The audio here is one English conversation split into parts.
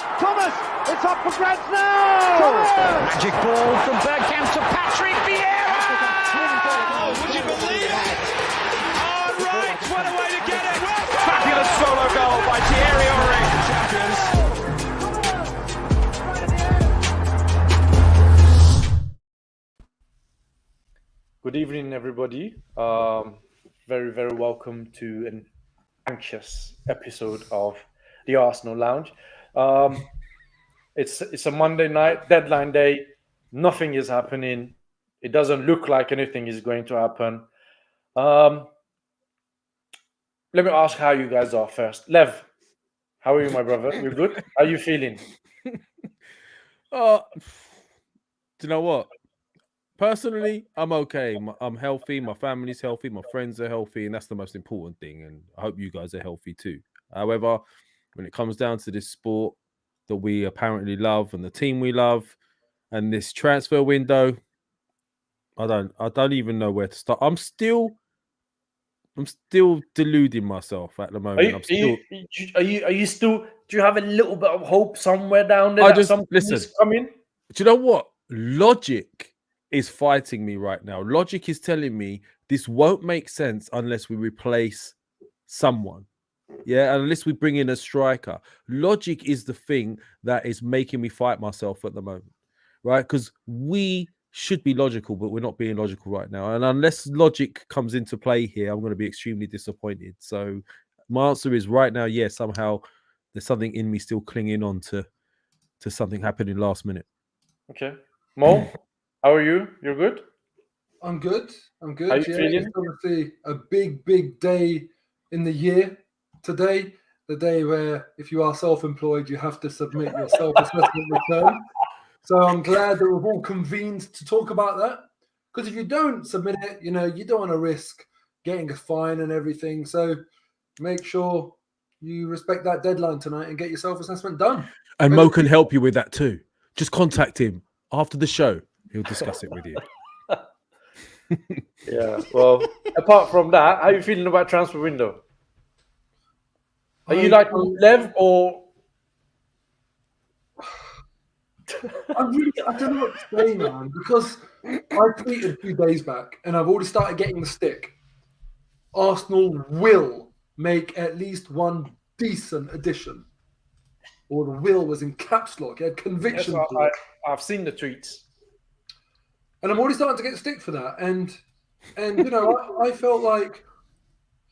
Thomas, it's up for grabs now! Magic ball from Bergkamp to Patrick Vieira! Oh, would you believe it? Oh, right, what a way to get it! Fabulous solo goal by pierre-emerick. Good evening, everybody. Very, very welcome to an anxious episode of the Arsenal Lounge. It's a Monday night, deadline day. Nothing is happening. It doesn't look like anything is going to happen. Let me ask how you guys are first. Lev, how are you, my brother? You good? How are you feeling? Do you know what? Personally, I'm okay. I'm healthy. My family's healthy. My friends are healthy. And that's the most important thing. And I hope you guys are healthy too. However, when it comes down to this sport that we apparently love and the team we love and this transfer window, I don't even know where to start. I'm still deluding myself at the moment. Are you still? Do you have a little bit of hope somewhere down there? Listen. Is coming? Do you know what? Logic is fighting me right now. Logic is telling me this won't make sense unless we replace someone. Yeah, unless we bring in a striker. Logic is the thing that is making me fight myself at the moment, right? Because we should be logical, but we're not being logical right now. And unless logic comes into play here, I'm going to be extremely disappointed. So my answer is right now, yeah, somehow there's something in me still clinging on to something happening last minute. Okay. Mo, how are you? You're good? I'm good. How you feeling? It's obviously a big day in the year today. The day where if you are self-employed, you have to submit your self-assessment return. So I'm glad that we've all convened to talk about that. Because if you don't submit it, you don't want to risk getting a fine and everything. So make sure you respect that deadline tonight and get your self-assessment done. And Mo can help you with that too. Just contact him after the show. He'll discuss it with you. Yeah. Well, apart from that, how are you feeling about transfer window? Are you like Lev or? I don't know what to say, man, because I tweeted a few days back and I've already started getting the stick. Arsenal will make at least one decent addition. Or the will was in caps lock. He had conviction. Yes, I've seen the tweets. And I'm already starting to get stick for that. And I felt like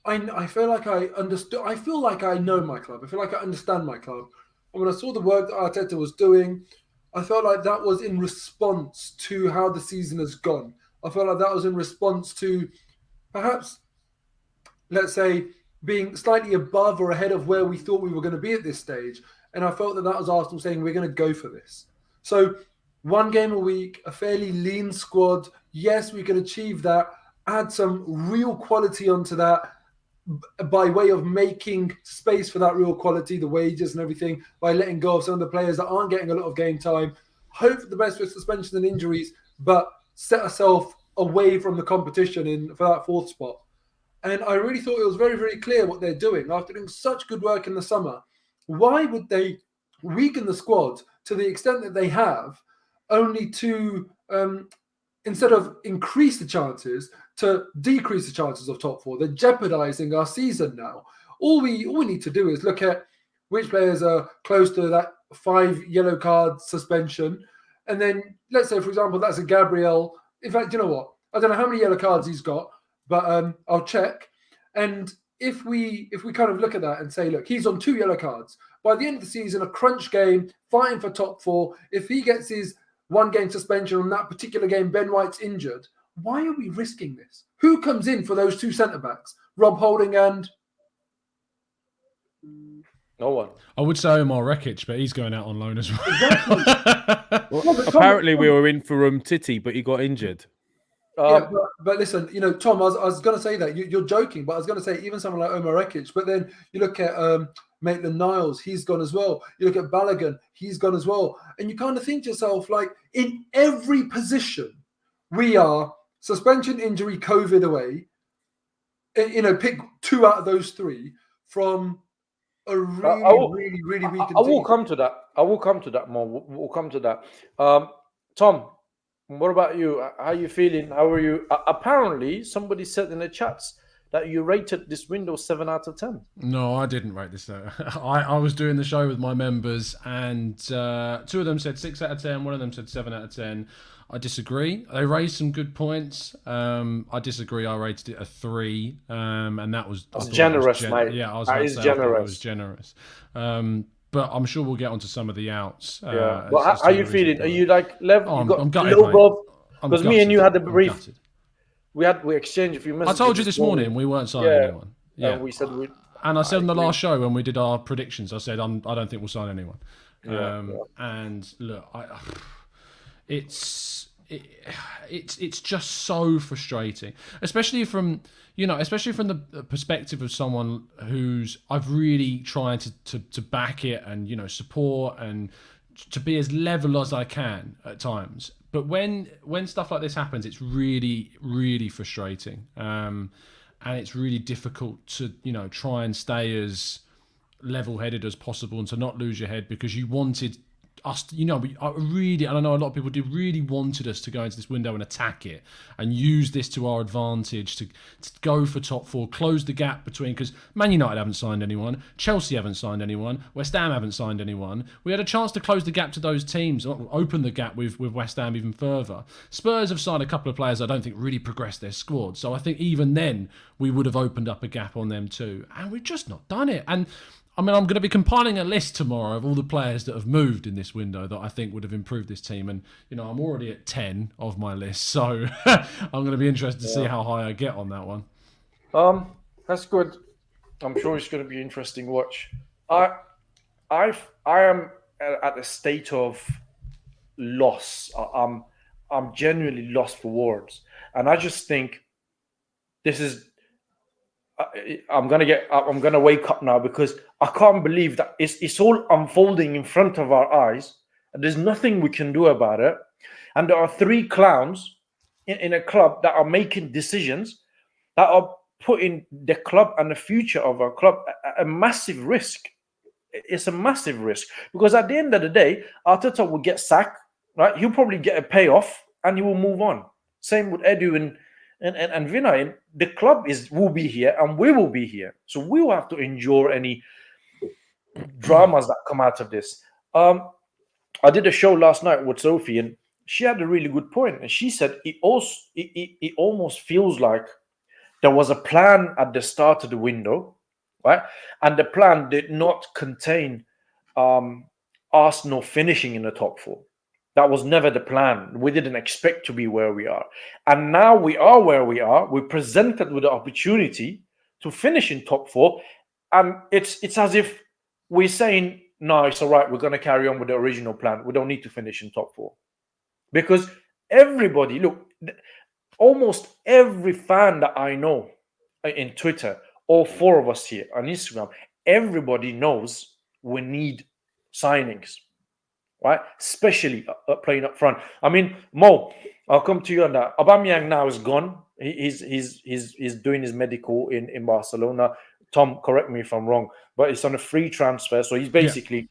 I feel like I understood. I feel like I know my club. I feel like I understand my club. And when I saw the work that Arteta was doing, I felt like that was in response to how the season has gone. I felt like that was in response to perhaps, let's say, being slightly above or ahead of where we thought we were going to be at this stage. And I felt that was Arsenal saying, we're going to go for this. So one game a week, a fairly lean squad. Yes, we can achieve that. Add some real quality onto that by way of making space for that real quality, the wages and everything, by letting go of some of the players that aren't getting a lot of game time. Hope for the best with suspensions and injuries, but set ourselves away from the competition for that fourth spot. And I really thought it was very, very clear what they're doing. After doing such good work in the summer, why would they weaken the squad to the extent that they have, only to, instead of increase the chances, to decrease the chances of top four? They're jeopardizing our season now. All we need to do is look at which players are close to that 5 yellow card suspension. And then let's say, for example, that's a Gabriel. In fact, you know what? I don't know how many yellow cards he's got, but I'll check. And if we kind of look at that and say, look, he's on 2 yellow cards. By the end of the season, a crunch game, fighting for top 4, if he gets his 1-game suspension on that particular game, Ben White's injured, why are we risking this? Who comes in for those 2 centre-backs? Rob Holding and... No one. I would say Omar Rekic, but he's going out on loan as well. Exactly. Apparently, we were in for Titi, but he got injured. Yeah, but listen, Tom, I was going to say that. You're joking, but I was going to say even someone like Omar Rekic. But then you look at Maitland-Niles, he's gone as well. You look at Balogun, he's gone as well. And you kind of think to yourself, like, in every position, we are suspension, injury, COVID away. Pick 2 out of those 3 from a really, I will- really, really weak I will team. come to that. I will come to that more. We'll come to that. Tom, what about you? How are you feeling? How are you? Apparently, somebody said in the chats that you rated this window 7 out of 10. No, I didn't rate this though. I was doing the show with my members, and 2 of them said 6 out of 10. One of them said 7 out of 10. I disagree. They raised some good points. I disagree. I rated it a 3, and that was Generous, mate. Yeah, I was That about is to say, I thought it generous. was generous. But I'm sure we'll get onto some of the outs. Yeah. as But how to are the you reason feeling? for Are it. you like level? Oh, You got I'm gutted, low mate. above? I'm Because me and you gutted. had the I'm brief. gutted. We exchanged a few I messages. told you this morning we weren't signing Yeah. anyone. Yeah, And we said we. and I said in the agree. last show when we did our predictions, I said I don't think we'll sign anyone. Yeah. And look, it's just so frustrating, especially from the perspective of someone who's I've really tried to back it and support and to be as level as I can at times. But when stuff like this happens, it's really, really frustrating. And it's really difficult to, try and stay as level-headed as possible and to not lose your head, because you wanted us, I know a lot of people really wanted us to go into this window and attack it and use this to our advantage to go for top 4, close the gap between, because Man United haven't signed anyone, Chelsea haven't signed anyone, West Ham haven't signed anyone. We had a chance to close the gap to those teams, open the gap with West Ham even further. Spurs have signed a couple of players I don't think really progressed their squad, so I think even then we would have opened up a gap on them too, and we've just not done it. And I mean, I'm going to be compiling a list tomorrow of all the players that have moved in this window that I think would have improved this team. And, I'm already at 10 of my list. So I'm going to be interested to see how high I get on that one. That's good. I'm sure it's going to be an interesting watch. I am at a state of loss. I'm genuinely lost for words. And I just think this is... I'm gonna wake up now, because I can't believe that it's all unfolding in front of our eyes, and there's nothing we can do about it. And there are 3 clowns in a club that are making decisions that are putting the club and the future of our club at a massive risk. It's a massive risk, because at the end of the day, Arteta will get sacked, right? He'll probably get a payoff and he will move on. Same with Edu and Vinay. The club will be here and we will be here. So we will have to endure any dramas that come out of this. I did a show last night with Sophie, and she had a really good point. And she said it almost feels like there was a plan at the start of the window, right? And the plan did not contain Arsenal finishing in the top 4. That was never the plan. We didn't expect to be where we are. And now we are where we are. We're presented with the opportunity to finish in top 4. And it's as if we're saying, no, it's all right. We're going to carry on with the original plan. We don't need to finish in top 4. Because everybody, look, almost every fan that I know in Twitter, all 4 of us here on Instagram, everybody knows we need signings. Right, especially playing up front. I mean, Mo, I'll come to you on that. Aubameyang now is gone. He's doing his medical in Barcelona. Tom, correct me if I'm wrong, but it's on a free transfer, so he's basically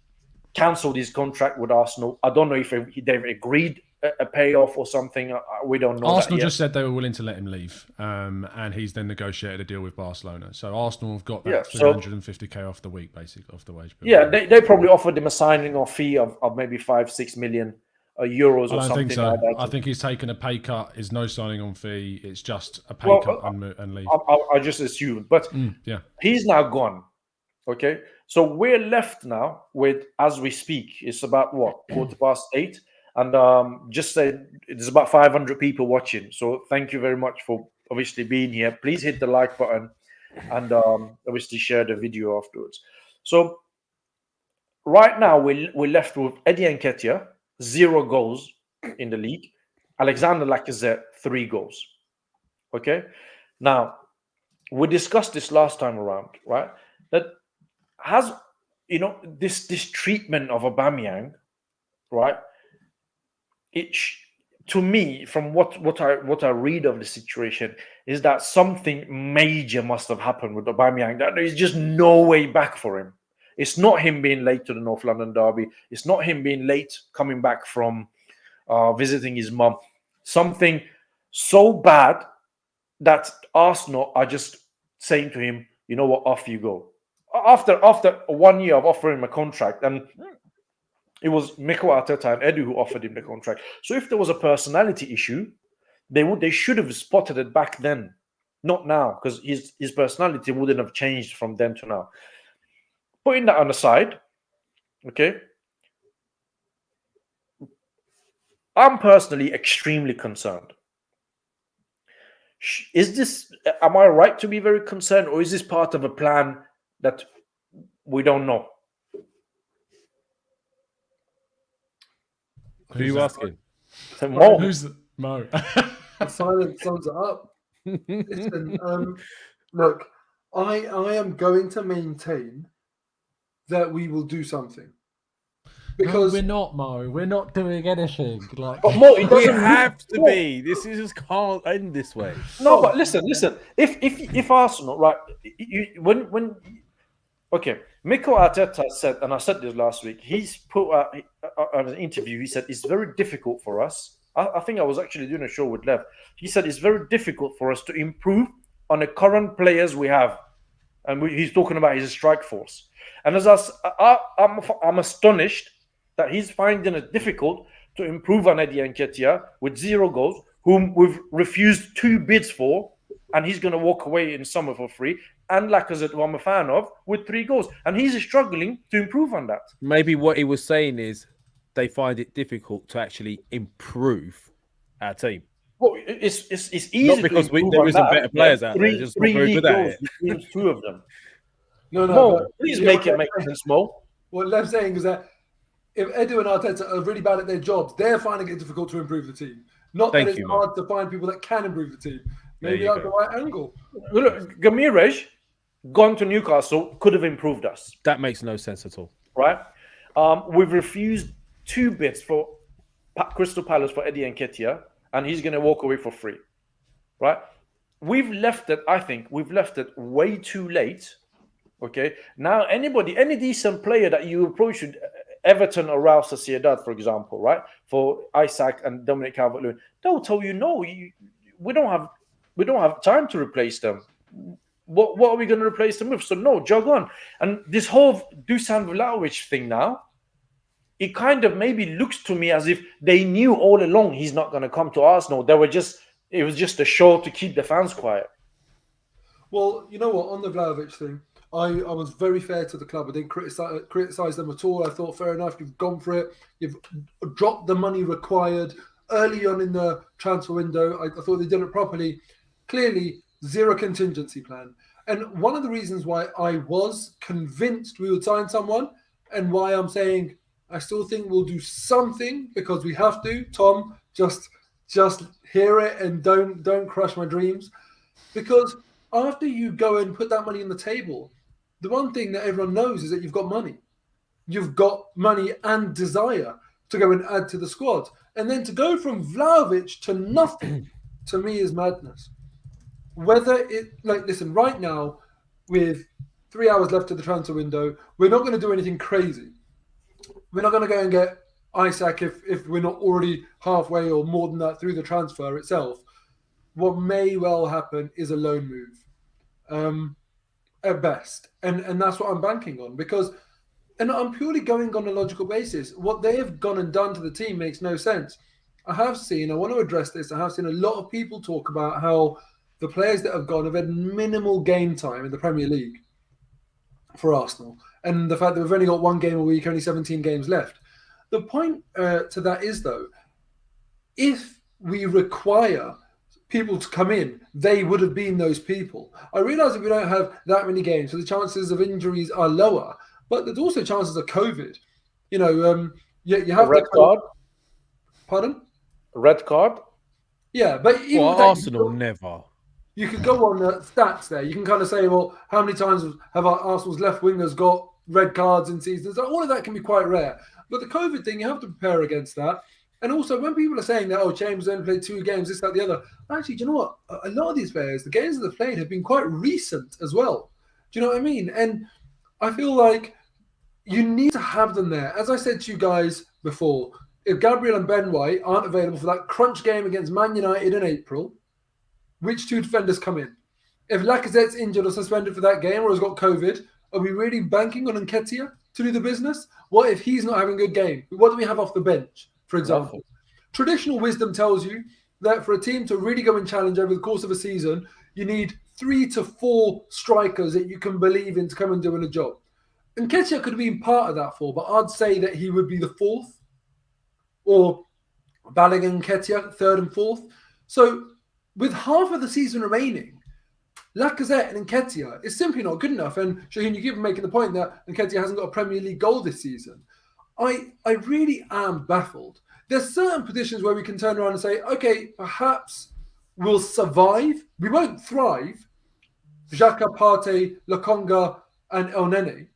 cancelled his contract with Arsenal. I don't know if they've agreed a payoff or something. We don't know. Arsenal just said they were willing to let him leave, and he's then negotiated a deal with Barcelona. So Arsenal have got that 350k off the week, basically, off the wage bill. Yeah, they probably offered him a signing or fee of maybe 5-6 million euros or something. I don't think so. Like that. I think he's taken a pay cut. It's no signing on fee. It's just a pay cut and leave. I just assumed, but he's now gone. Okay, so we're left now with, as we speak, it's about 8:15. And just say there's about 500 people watching. So thank you very much for obviously being here. Please hit the like button and obviously share the video afterwards. So right now we're left with Eddie Nketiah, 0 goals in the league. Alexander Lacazette, 3 goals. Okay. Now we discussed this last time around, right? That has, this treatment of Aubameyang, right? To me, from what I read of the situation, is that something major must have happened with Aubameyang. That there is just no way back for him. It's not him being late to the North London derby. It's not him being late coming back from visiting his mum. Something so bad that Arsenal are just saying to him, you know what, off you go. After 1 year of offering him a contract, and it was Mikel Arteta and Edu who offered him the contract. So if there was a personality issue, they should have spotted it back then, not now, because his personality wouldn't have changed from then to now. Putting that on the side, okay, I'm personally extremely concerned. Am I right to be very concerned, or is this part of a plan that we don't know? Who are you asking? Mo. Who's Mo? The silence sums it up. Listen, look, I am going to maintain that we will do something. Because no, we're not, Mo. We're not doing anything. Like, But Mo, it We doesn't have to be. This is just can't end this way. No, but listen. If Arsenal, right, okay, Mikel Arteta said, and I said this last week, he's put out on an interview, he said, it's very difficult for us. I think I was actually doing a show with Lev. He said it's very difficult for us to improve on the current players we have. And he's talking about his strike force. And as I'm astonished that he's finding it difficult to improve on Eddie Nketiah with 0 goals, whom we've refused 2 bids for, and he's going to walk away in summer for free. And Lacazette, who I'm a fan of, with 3 goals. And he's struggling to improve on that. Maybe what he was saying is they find it difficult to actually improve our team. Well, it's easy. Not because there isn't better players out there, just not very good at it. Between 2 of them. No, Mo, please make it make sense, Mo. What Lev's saying is that if Edu and Arteta are really bad at their jobs, they're finding it difficult to improve the team. Not that it's hard to find people that can improve the team. Maybe that's the right angle. Look, Gamirez, gone to Newcastle, could have improved us. That makes no sense at all. Right? We've refused 2 bids for Crystal Palace for Eddie Nketiah, and he's going to walk away for free. Right? I think we've left it way too late. Okay? Now, any decent player that you approach should Everton or Real Sociedad, for example, right? For Isak and Dominic Calvert-Lewin, they'll tell you, no, we don't have time to replace them. What are we going to replace them with? So no, jog on. And this whole Dusan Vlahovic thing now, it kind of maybe looks to me as if they knew all along he's not going to come to Arsenal. It was just a show to keep the fans quiet. Well, you know what? On the Vlahovic thing, I was very fair to the club. I didn't criticize them at all. I thought, fair enough, you've gone for it. You've dropped the money required early on in the transfer window. I thought they did it properly. Clearly, 0 contingency plan. And one of the reasons why I was convinced we would sign someone, and why I'm saying I still think we'll do something, because we have to. Tom, just hear it and don't crush my dreams. Because after you go and put that money on the table, the one thing that everyone knows is that you've got money. You've got money and desire to go and add to the squad. And then to go from Vlahovic to nothing, to me, is madness. Listen, right now, with 3 hours left of the transfer window, we're not going to do anything crazy. We're not going to go and get Isak if we're not already halfway or more than that through the transfer itself. What may well happen is a loan move, at best. And that's what I'm banking on, because, and I'm purely going on a logical basis. What they have gone and done to the team makes no sense. I want to address this, I have seen a lot of people talk about how the players that have gone have had minimal game time in the Premier League for Arsenal, and the fact that we've only got 1 game a week, only 17 games left. The point to that is, though, if we require people to come in, they would have been those people. I realise that we don't have that many games, so the chances of injuries are lower, but there's also chances of COVID. You have a red card. Pardon? A red card? Yeah, but even Arsenal never. You could go on the stats there. You can kind of say, well, how many times have Arsenal's left wingers got red cards in seasons? All of that can be quite rare. But the COVID thing, you have to prepare against that. And also, when people are saying that, Chambers only played 2 games, this, that, the other, actually, do you know what? A lot of these players, the games that they've played have been quite recent as well. Do you know what I mean? And I feel like you need to have them there. As I said to you guys before, if Gabriel and Ben White aren't available for that crunch game against Man United in April, which two defenders come in? If Lacazette's injured or suspended for that game or has got COVID, are we really banking on Nketiah to do the business? What if he's not having a good game? What do we have off the bench, for example? Traditional wisdom tells you that for a team to really go and challenge over the course of a season, you need 3 to 4 strikers that you can believe in to come and doing a job. Nketiah could have been part of that 4, but I'd say that he would be the 4th, or Balogun Nketiah, 3rd and 4th. So with half of the season remaining, Lacazette and Nketiah is simply not good enough. And Shaheen, you keep making the point that Nketiah hasn't got a Premier League goal this season. I really am baffled. There's certain positions where we can turn around and say, okay, perhaps we'll survive. We won't thrive. Xhaka, Partey, Lokonga, and El Nene.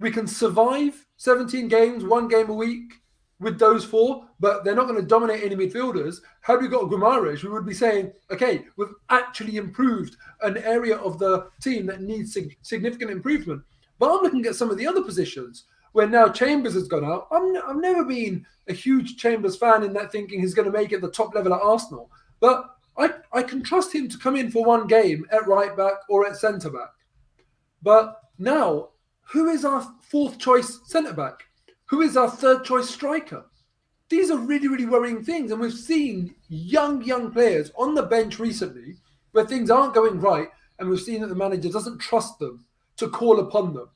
We can survive 17 games, 1 game a week with those 4, but they're not going to dominate any midfielders. Had we got Guimaraes, we would be saying, okay, we've actually improved an area of the team that needs significant improvement. But I'm looking at some of the other positions where now Chambers has gone out. I've never been a huge Chambers fan in that thinking he's going to make it the top level at Arsenal. But I can trust him to come in for 1 game at right back or at centre back. But now, who is our 4th choice centre back? Who is our 3rd choice striker? These are really, really worrying things. And we've seen young players on the bench recently where things aren't going right. And we've seen that the manager doesn't trust them to call upon them.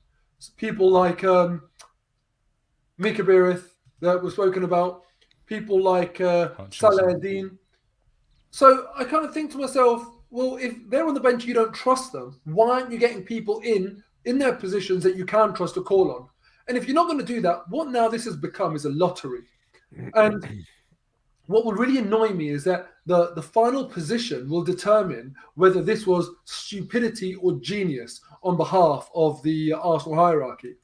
People like Mika that was spoken about. People like Salah Dean. So I kind of think to myself, well, if they're on the bench, you don't trust them. Why aren't you getting people in their positions that you can trust to call on? And if you're not going to do that, what now this has become is a lottery. And what will really annoy me is that the final position will determine whether this was stupidity or genius on behalf of the Arsenal hierarchy.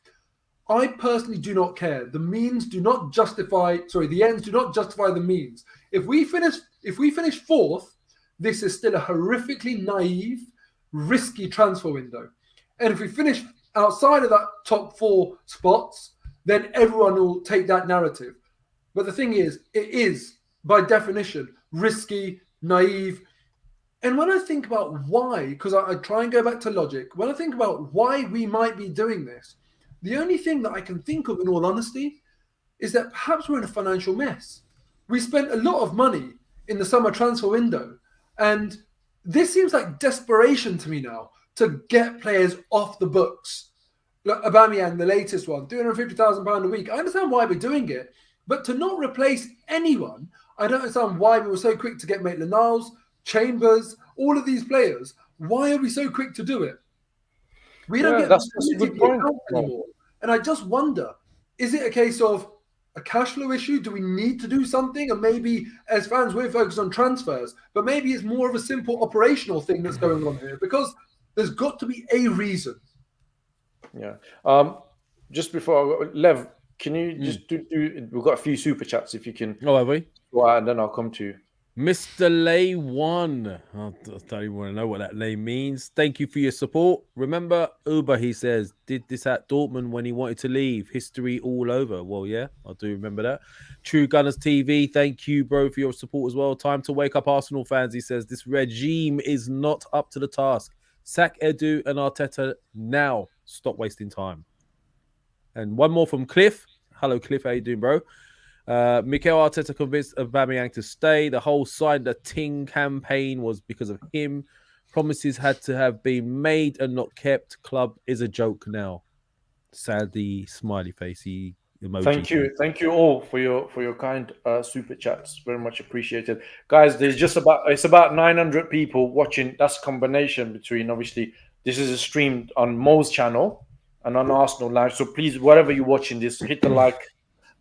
I personally do not care. The ends do not justify the means. If we finish 4th, this is still a horrifically naive, risky transfer window. And if we finish outside of that top 4 spots, then everyone will take that narrative. But the thing is, it is, by definition, risky, naive. And when I think about why, because I try and go back to logic, when I think about why we might be doing this, the only thing that I can think of, in all honesty, is that perhaps we're in a financial mess. We spent a lot of money in the summer transfer window, and this seems like desperation to me now to get players off the books. Like Aubameyang, the latest one, £250,000 a week. I understand why we're doing it, but to not replace anyone, I don't understand why we were so quick to get Maitland-Niles, Chambers, all of these players. Why are we so quick to do it? We don't get that's a good point anymore. And I just wonder, is it a case of a cash flow issue? Do we need to do something? And maybe as fans, we're focused on transfers, but maybe it's more of a simple operational thing that's going on here, because there's got to be a reason. Yeah. Just before Lev, can you just do? We've got a few super chats. If you can. Oh, have we? Well, and then I'll come to you. Mr. Lay 1. I don't even want to know what that name means. Thank you for your support. Remember, Uber, he says, did this at Dortmund when he wanted to leave. History all over. Well, yeah, I do remember that. True Gunners TV, thank you, bro, for your support as well. Time to wake up, Arsenal fans. He says, this regime is not up to the task. Sack Edu and Arteta now. Stop wasting time. And one more from Cliff. Hello, Cliff. How you doing, bro? Mikel Arteta convinced Aubameyang to stay. The whole Sign the Ting campaign was because of him. Promises had to have been made and not kept. Club is a joke now. Sadly, smiley facey emoji. Thank you all for your kind super chats. Very much appreciated, guys. It's about 900 people watching. That's a combination between, obviously, this is streamed on Moh's channel and on Arsenal Live. So please, wherever you're watching this, hit the like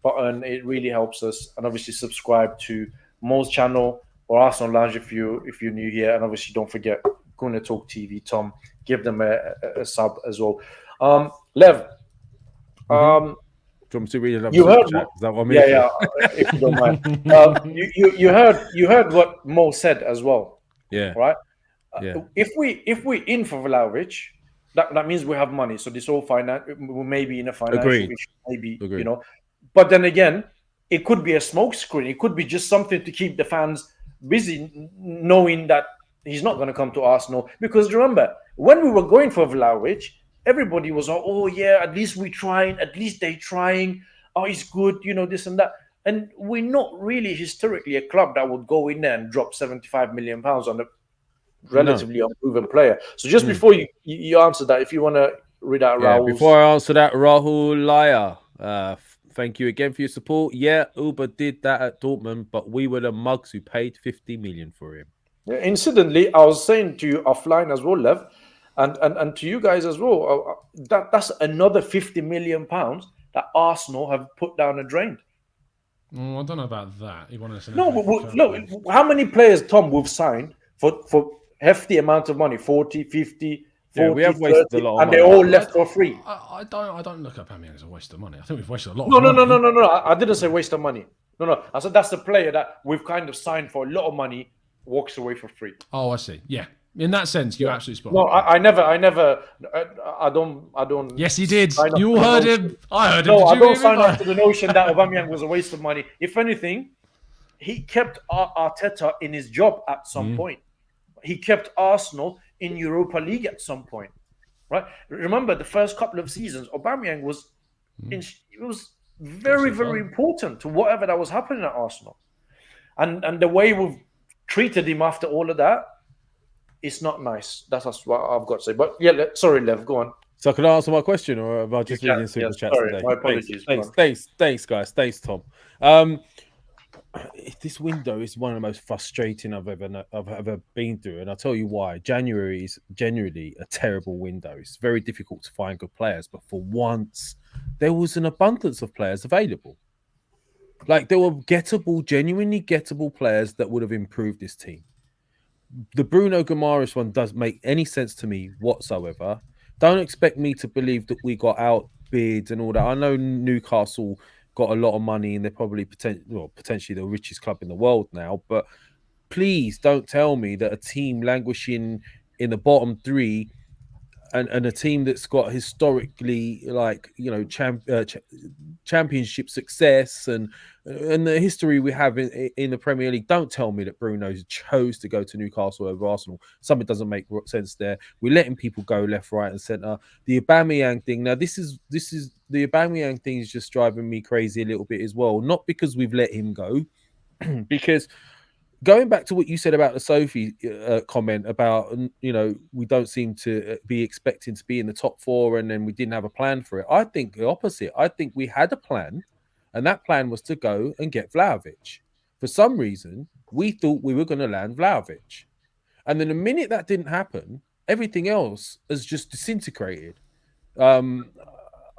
button. It really helps us. And obviously subscribe to Moh's channel or Arsenal Lounge if you're new here. And obviously don't forget Gonna Talk TV, Tom. Give them a sub as well. Lev, Do you want me to read it? You heard chat? Is that what I mean? Yeah, if you don't mind. You heard what Moh said as well. Yeah. Right? Yeah. If we in for Vlahovic, That means we have money. So this whole we may be in a financial Agreed. issue, maybe, Agreed. But then again, it could be a smokescreen. It could be just something to keep the fans busy, knowing that he's not going to come to Arsenal. Because remember, when we were going for Vlahovic, everybody was, oh yeah, at least we're trying, at least they're trying. Oh, he's good, this and that. And we're not really historically a club that would go in there and drop £75 million on a relatively unproven player. So just before you answer that, if you want to read out Rahul's... Before I answer that, Rahul Lyle, thank you again for your support. Yeah, Uber did that at Dortmund, but we were the mugs who paid 50 million for him. Yeah, incidentally, I was saying to you offline as well, Lev, and to you guys as well, that's another £50 million that Arsenal have put down a drain. I don't know about that. No, how many players, Tom, we've signed for hefty amount of money, 40, 50, 40, we have wasted 30, a lot of and money. they're all left for free. I don't look at Aubameyang as a waste of money. I think we've wasted a lot No, of money. No. I didn't say waste of money. No. I said that's the player that we've kind of signed for a lot of money, walks away for free. Oh, I see. Yeah. In that sense, you're absolutely spot No, on. I don't. Yes, he did. You all heard him. I heard him. No, I don't sign up to the notion that Aubameyang was a waste of money. If anything, he kept Arteta in his job at some point. He kept Arsenal in Europa League at some point, right? Remember the first couple of seasons, Aubameyang was very, very important to whatever that was happening at Arsenal, and the way we've treated him after all of that, it's not nice. That's what I've got to say. But yeah, sorry, Lev, go on. So can I answer my question, or have I just reading super chats today? My apologies. Thanks, guys. Thanks, Tom. This window is one of the most frustrating I've ever been through, and I'll tell you why. January is generally a terrible window. It's very difficult to find good players, but for once, there was an abundance of players available. Like, there were genuinely gettable players that would have improved this team. The Bruno Guimaraes one doesn't make any sense to me whatsoever. Don't expect me to believe that we got outbid and all that. I know Newcastle got a lot of money and they're probably potentially the richest club in the world now, but please don't tell me that a team languishing in the bottom three and a team that's got historically championship success and the history we have in the Premier League, don't tell me that Bruno chose to go to Newcastle over Arsenal. Something doesn't make sense there. We're letting people go left, right, and centre. The Aubameyang thing, now this is the Aubameyang thing is just driving me crazy a little bit as well. Not because we've let him go, because going back to what you said about the Sophie comment about, we don't seem to be expecting to be in the top four and then we didn't have a plan for it. I think the opposite. I think we had a plan, and that plan was to go and get Vlahovic. For some reason, we thought we were going to land Vlahovic. And then the minute that didn't happen, everything else has just disintegrated.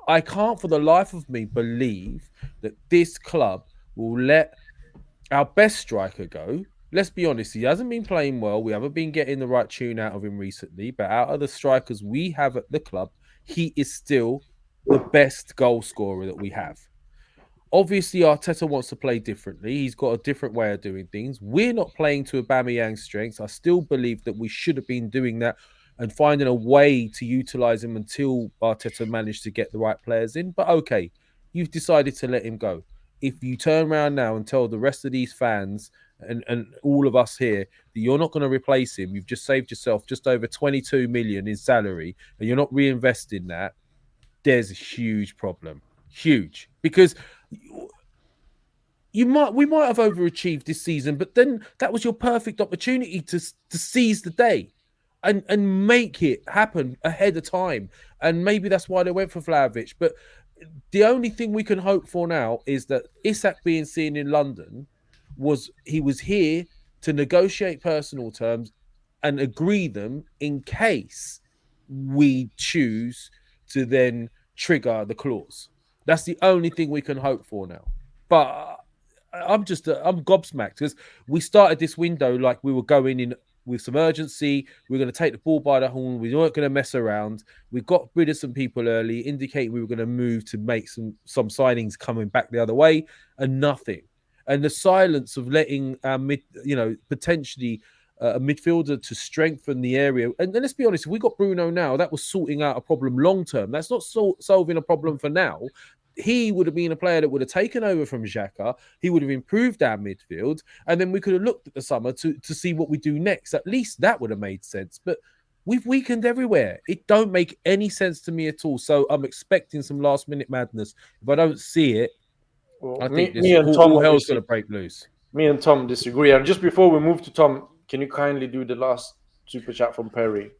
I can't for the life of me believe that this club will let our best striker go. Let's be honest, he hasn't been playing well. We haven't been getting the right tune out of him recently. But out of the strikers we have at the club, he is still the best goal scorer that we have. Obviously, Arteta wants to play differently. He's got a different way of doing things. We're not playing to Aubameyang's strengths. I still believe that we should have been doing that and finding a way to utilise him until Arteta managed to get the right players in. But okay, you've decided to let him go. If you turn around now and tell the rest of these fans and all of us here that you're not going to replace him, you've just saved yourself just over 22 million in salary and you're not reinvesting that, there's a huge problem. Huge. Because we might have overachieved this season, but then that was your perfect opportunity to seize the day and make it happen ahead of time. And maybe that's why they went for Vlahovic. But the only thing we can hope for now is that Isak being seen in London was here to negotiate personal terms and agree them in case we choose to then trigger the clause. That's the only thing we can hope for now. But I'm gobsmacked because we started this window like we were going in with some urgency. We're going to take the ball by the horn. We weren't going to mess around. We got rid of some people early, indicating we were going to move to make some signings coming back the other way, and nothing. And the silence of letting our potentially a midfielder to strengthen the area. And let's be honest, if we got Bruno now, that was sorting out a problem long term. That's not solving a problem for now. He would have been a player that would have taken over from Xhaka. He would have improved our midfield. And then we could have looked at the summer to see what we do next. At least that would have made sense. But we've weakened everywhere. It don't make any sense to me at all. So I'm expecting some last minute madness. If I don't see it, I think all hell's going to break loose. Me and Tom disagree. And just before we move to Tom, can you kindly do the last super chat from Perry?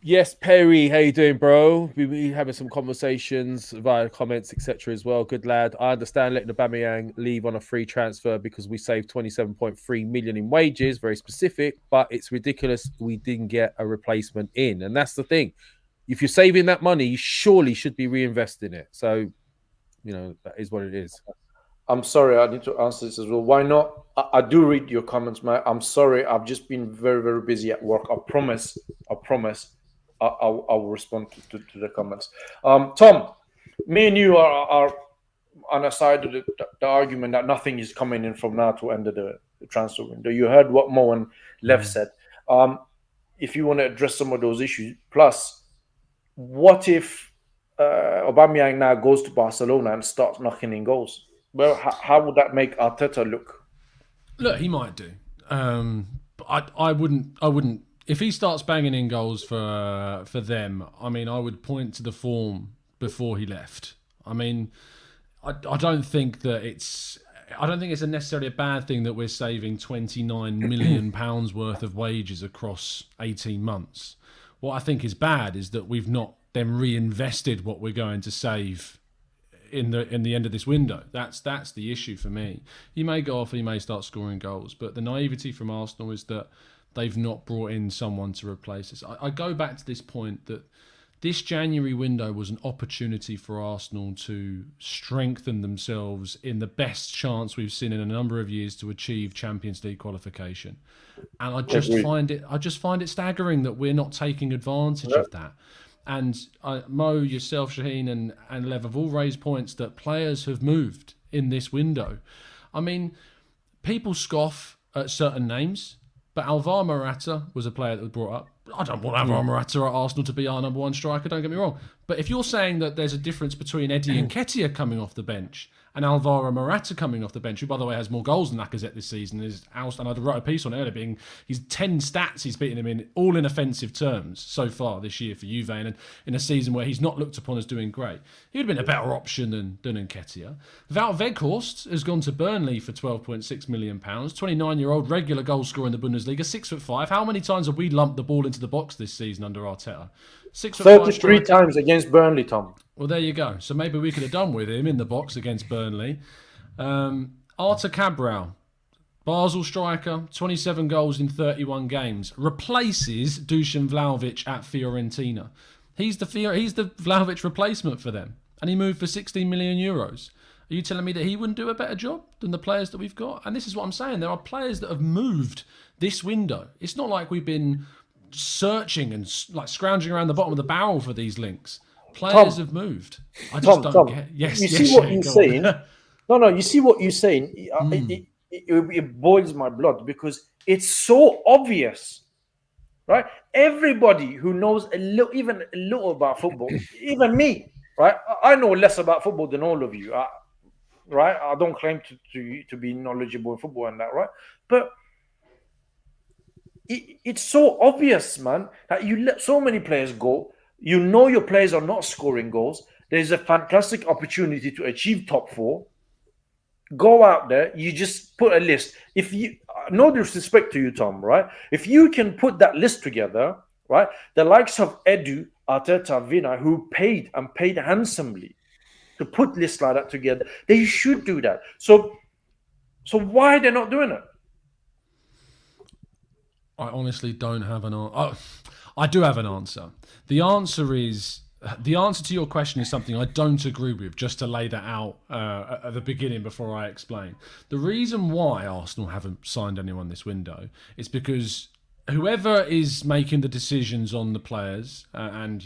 Yes, Perry, how you doing, bro? We having some conversations via comments, etc. as well. Good lad. I understand letting Aubameyang leave on a free transfer because we saved 27.3 million in wages, very specific, but it's ridiculous we didn't get a replacement in. And that's the thing. If you're saving that money, you surely should be reinvesting it. So, that is what it is. I'm sorry, I need to answer this as well. Why not? I do read your comments, man. I'm sorry. I've just been very, very busy at work. I promise. I will respond to the comments. Tom, me and you are on a side of the argument that nothing is coming in from now to end of the transfer window. You heard what Moh and Lev said. If you want to address some of those issues, plus, what if Aubameyang now goes to Barcelona and starts knocking in goals? Well, how would that make Arteta look? Look, he might do. But I wouldn't. If he starts banging in goals for them, I mean, I would point to the form before he left. I mean, I don't think it's necessarily a bad thing that we're saving £29 million worth of wages across 18 months. What I think is bad is that we've not then reinvested what we're going to save in the end of this window. That's the issue for me. He may go off, he may start scoring goals, but the naivety from Arsenal is that they've not brought in someone to replace us. I go back to this point that this January window was an opportunity for Arsenal to strengthen themselves in the best chance we've seen in a number of years to achieve Champions League qualification. And I just find it staggering that we're not taking advantage of that. And Mo, yourself, Shaheen, and Lev have all raised points that players have moved in this window. I mean, people scoff at certain names, but Alvaro Morata was a player that was brought up. I don't want Alvaro Morata at Arsenal to be our number one striker, don't get me wrong. But if you're saying that there's a difference between Eddie and Nketiah coming off the bench and Alvaro Morata coming off the bench, who, by the way, has more goals than Lacazette this season, and I wrote a piece on it earlier, being he's 10 stats he's beaten him in, all in offensive terms so far this year for Juve, and in a season where he's not looked upon as doing great. He would have been a better option than Nketiah. Wout Weghorst has gone to Burnley for £12.6 million, 29-year-old regular goal scorer in the Bundesliga, 6'5". How many times have we lumped the ball into the box this season under Arteta? 33 times against Burnley, Tom. Well, there you go. So maybe we could have done with him in the box against Burnley. Artur Cabral, Basel striker, 27 goals in 31 games, replaces Dusan Vlahovic at Fiorentina. He's the Vlahovic replacement for them, and he moved for 16 million euros. Are you telling me that he wouldn't do a better job than the players that we've got? And this is what I'm saying. There are players that have moved this window. It's not like we've been searching and like scrounging around the bottom of the barrel for these links. Players have moved. I just don't get. Yes, you see what you're saying? No. You see what you're saying? It boils my blood because it's so obvious, right? Everybody who knows even a little about football, even me, right? I know less about football than all of you, right? I don't claim to be knowledgeable in football and that, right? But it's so obvious, man, that you let so many players go. You know your players are not scoring goals. There's a fantastic opportunity to achieve top 4. Go out there. You just put a list. If you, no disrespect to you, Tom, right? If you can put that list together, right? The likes of Edu, Arteta, Vina, who paid handsomely to put lists like that together, they should do that. So why are they not doing it? I honestly don't have an answer. I do have an answer. The answer to your question is something I don't agree with, just to lay that out at the beginning before I explain. The reason why Arsenal haven't signed anyone this window is because whoever is making the decisions on the players, and,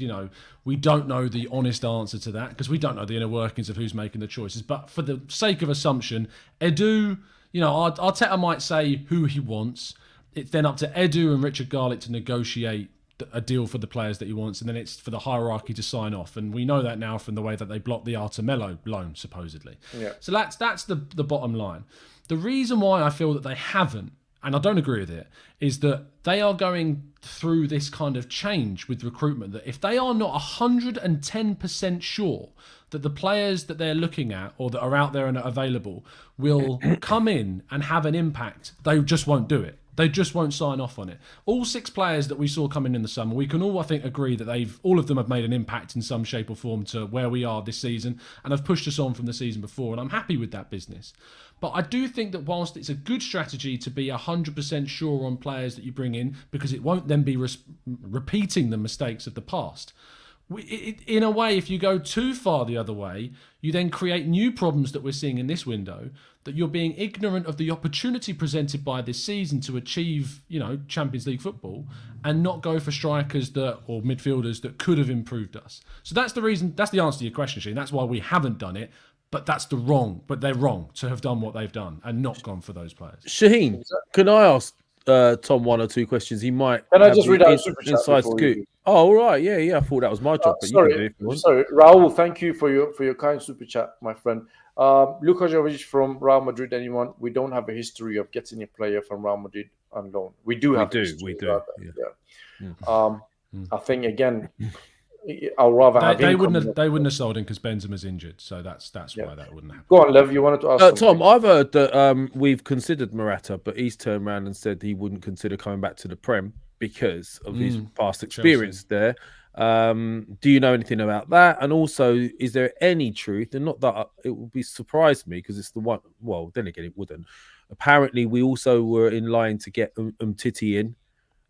we don't know the honest answer to that because we don't know the inner workings of who's making the choices. But for the sake of assumption, Edu, Arteta might say who he wants. it's then up to Edu and Richard Garlick to negotiate a deal for the players that he wants, and then it's for the hierarchy to sign off. And we know that now from the way that they blocked the Artemelo loan, supposedly. Yeah. So that's the bottom line. The reason why I feel that they haven't, and I don't agree with it, is that they are going through this kind of change with recruitment, that if they are not 110% sure that the players that they're looking at or that are out there and are available will come in and have an impact, they just won't do it. They just won't sign off on it. All 6 players that we saw come in the summer, we can all, I think, agree that all of them have made an impact in some shape or form to where we are this season and have pushed us on from the season before, and I'm happy with that business. But I do think that whilst it's a good strategy to be 100% sure on players that you bring in, because it won't then be repeating the mistakes of the past, in a way, if you go too far the other way, you then create new problems that we're seeing in this window, that you're being ignorant of the opportunity presented by this season to achieve, Champions League football and not go for strikers or midfielders that could have improved us. So that's the reason, that's the answer to your question, Shane. That's why we haven't done it, but they're wrong to have done what they've done and not gone for those players. Shaheen, can I ask Tom 1 or 2 questions? He might. Can I just read out super chat inside before scoop? you... Oh, all right, yeah. I thought that was my job, but sorry, you can do it if you want. Sorry, Raul. Thank you for your kind super chat, my friend. Luka Jovic from Real Madrid. Anyone? We don't have a history of getting a player from Real Madrid on loan. We do have. We do. Yeah. I think again, I'll rather they wouldn't have sold him because Benzema's injured, so that's why that wouldn't happen. Go on, Lev. You wanted to ask Tom, I've heard that we've considered Morata, but he's turned around and said he wouldn't consider coming back to the Prem because of his past experience there. Do you know anything about that? And also, is there any truth? And not that it would be surprised me because it's the one. Well, then again, it wouldn't. Apparently, we also were in line to get Titi in.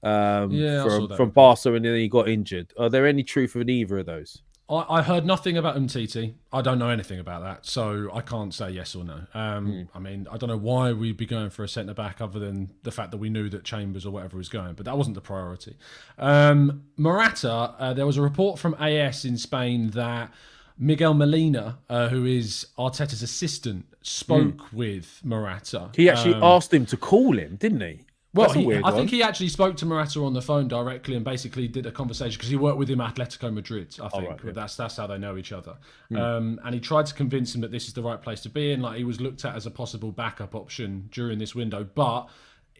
From Barca, and then he got injured. Are there any truth in either of those? I heard nothing about Umtiti. I don't know anything about that, so I can't say yes or no. I mean, I don't know why we'd be going for a centre-back other than the fact that we knew that Chambers or whatever was going, but that wasn't the priority. Morata, there was a report from AS in Spain that Miguel Molina, who is Arteta's assistant, spoke with Morata. He actually asked him to call him, didn't he? Well, I think he actually spoke to Morata on the phone directly and basically did a conversation because he worked with him at Atletico Madrid, I think. That's how they know each other. And he tried to convince him that this is the right place to be in. Like, he was looked at as a possible backup option during this window, but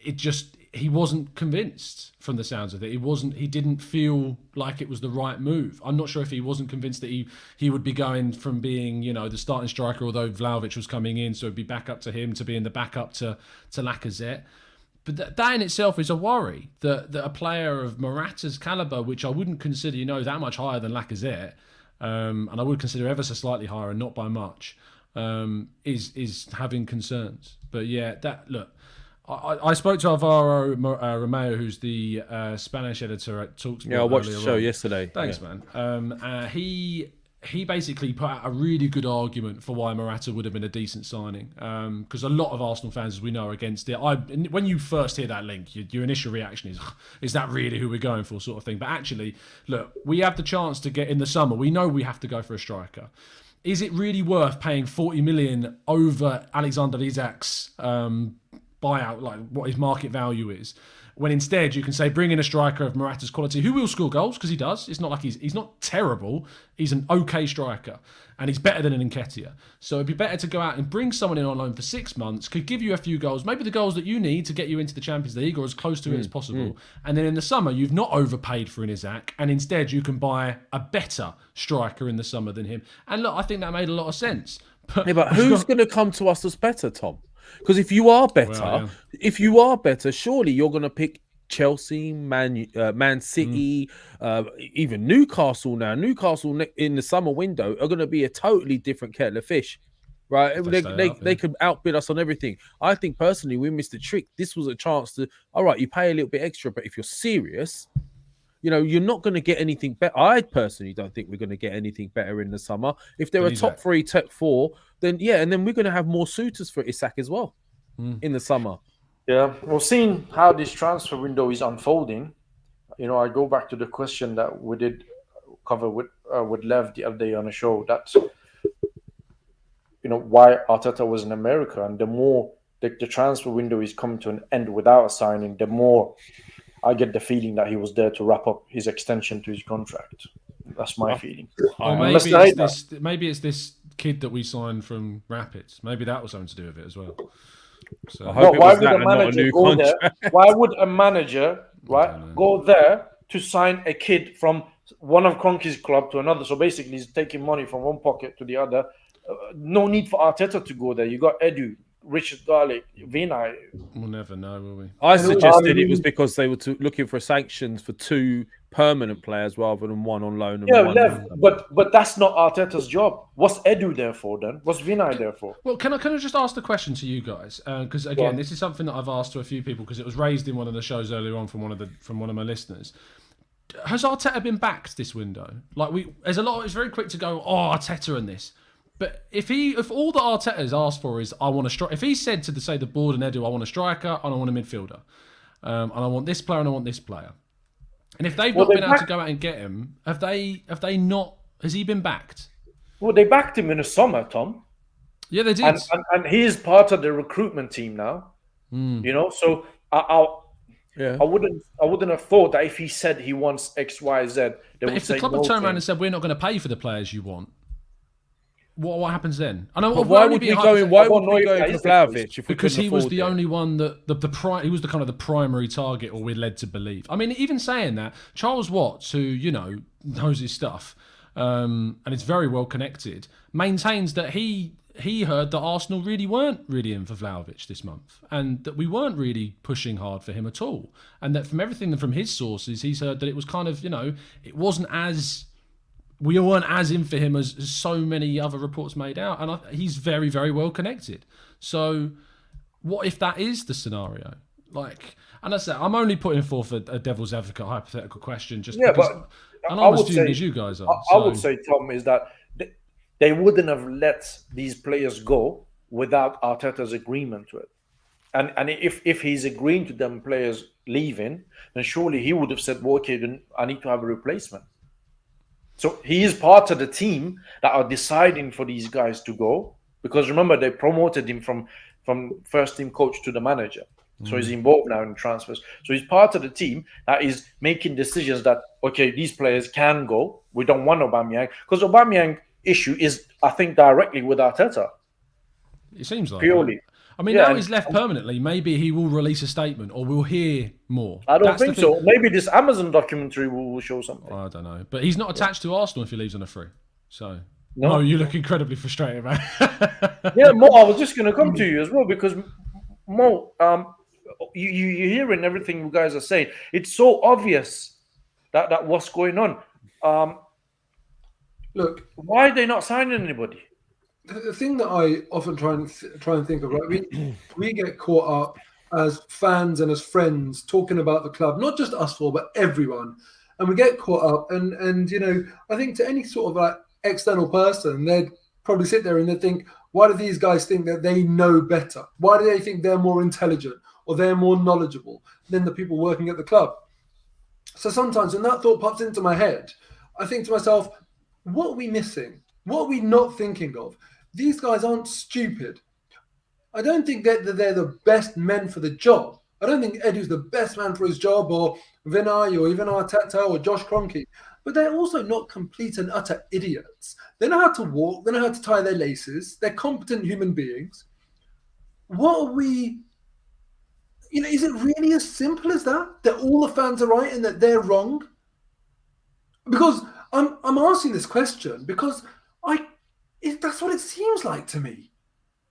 he wasn't convinced from the sounds of it. He didn't feel like it was the right move. I'm not sure if he wasn't convinced that he would be going from being, the starting striker, although Vlahovic was coming in, so it'd be back up to him, to being the backup to Lacazette. But that in itself is a worry, that a player of Morata's calibre, which I wouldn't consider, that much higher than Lacazette, and I would consider ever so slightly higher and not by much, is having concerns. But yeah, I spoke to Alvaro Romeo, who's the Spanish editor at TalkSport. Yeah, I watched the show yesterday. Thanks, man. He basically put out a really good argument for why Morata would have been a decent signing. Because a lot of Arsenal fans, as we know, are against it. When you first hear that link, your initial reaction is that really who we're going for, sort of thing? But actually, look, we have the chance to get in the summer. We know we have to go for a striker. Is it really worth paying 40 million over Alexander Isak's buyout, like what his market value is? When instead you can say, bring in a striker of Morata's quality who will score goals, because he does. It's not like he's not terrible. He's an okay striker, and he's better than an Nketiah. So it'd be better to go out and bring someone in on loan for 6 months, could give you a few goals, maybe the goals that you need to get you into the Champions League or as close to it as possible. And then in the summer, you've not overpaid for an Isak, and instead you can buy a better striker in the summer than him. And look, I think that made a lot of sense. But who's going to come to us that's better, Tom? Because if you are better, surely you're going to pick Chelsea, Man City, even Newcastle now. Newcastle in the summer window are going to be a totally different kettle of fish, right? They could outbid us on everything. I think personally we missed the trick. This was a chance to, all right, you pay a little bit extra, but if you're serious, you're not going to get anything better. I personally don't think we're going to get anything better in the summer. If they're a top 3, top 4, then yeah, and then we're going to have more suitors for Isak as well in the summer. Yeah, well, seeing how this transfer window is unfolding, I go back to the question that we did cover with Lev the other day on a show. That why Arteta was in America, and the more the transfer window is coming to an end without a signing, the more I get the feeling that he was there to wrap up his extension to his contract. That's my feeling. Or maybe it's this kid that we signed from Rapids. Maybe that was something to do with it as well. So why would a manager go there? Why would a manager go there to sign a kid from one of Kroenke's club to another? So basically, he's taking money from one pocket to the other. No need for Arteta to go there. You got Edu, Richard Garlick, Vinay. We'll never know, will we? I suggested it was because they were looking for sanctions for 2 permanent players rather than one on loan. But that's not Arteta's job. What's Edu there for then? What's Vinay there for? Well, can I just ask the question to you guys? Because again, this is something that I've asked to a few people because it was raised in one of the shows earlier on from one of my listeners. Has Arteta been backed this window? There's a lot. It's very quick to go, Arteta and this. But if all that Arteta has asked for is I want a striker, if he said to the board and Edu, I want a striker and I want a midfielder, and I want this player and I want this player, and if they've not been able to go out and get him, have they not? Has he been backed? Well, they backed him in the summer, Tom. Yeah, they did, and he is part of the recruitment team now. You know, so I wouldn't have thought that if he said he wants X, Y, Z, but if the club had turned around and said we're not going to pay for the players you want. What happens then? I know. Why would we go in? Why would we go for Vlahovic? Because he was the only one that he was the kind of the primary target, or we're led to believe. I mean, even saying that, Charles Watts, who knows his stuff, and is very well connected, maintains that he heard that Arsenal really weren't really in for Vlahovic this month, and that we weren't really pushing hard for him at all, and that from everything from his sources, he's heard that it was kind of it wasn't as. We weren't as in for him as so many other reports made out. And he's very, very well connected. So what if that is the scenario? And I said, I'm only putting forth a devil's advocate hypothetical question just because I'm as fuming as you guys are. I would say, Tom, is that they wouldn't have let these players go without Arteta's agreement to it. And if he's agreeing to them players leaving, then surely he would have said, well, okay, then I need to have a replacement. So he is part of the team that are deciding for these guys to go, because remember they promoted him from first team coach to the manager. So he's involved now in transfers. So he's part of the team that is making decisions that, okay, these players can go. We don't want Aubameyang, because Aubameyang issue is, I think, directly with Arteta. It seems like purely. I mean, now he's left permanently. Maybe he will release a statement, or we'll hear more. I don't think so. Maybe this Amazon documentary will show something. I don't know, but he's not attached to Arsenal if he leaves on a free. So, no, you look incredibly frustrated, man. Yeah, Mo, I was just going to come to you as well, because Mo, you're hearing everything you guys are saying. It's so obvious that what's going on. Look, why are they not signing anybody? The thing that I often try and think of, right? We get caught up as fans and as friends talking about the club, not just us four, but everyone, and we get caught up. And I think to any sort of external person, they'd probably sit there and they'd think, why do these guys think that they know better? Why do they think they're more intelligent or they're more knowledgeable than the people working at the club? So sometimes when that thought pops into my head, I think to myself, what are we missing? What are we not thinking of? These guys aren't stupid. I don't think that they're the best men for the job. I don't think Edu's the best man for his job, or Vinay, or even Arteta, or Josh Kroenke. But they're also not complete and utter idiots. They know how to walk. They know how to tie their laces. They're competent human beings. What are we... is it really as simple as that? That all the fans are right and that they're wrong? Because I'm asking this question because that's what it seems like to me.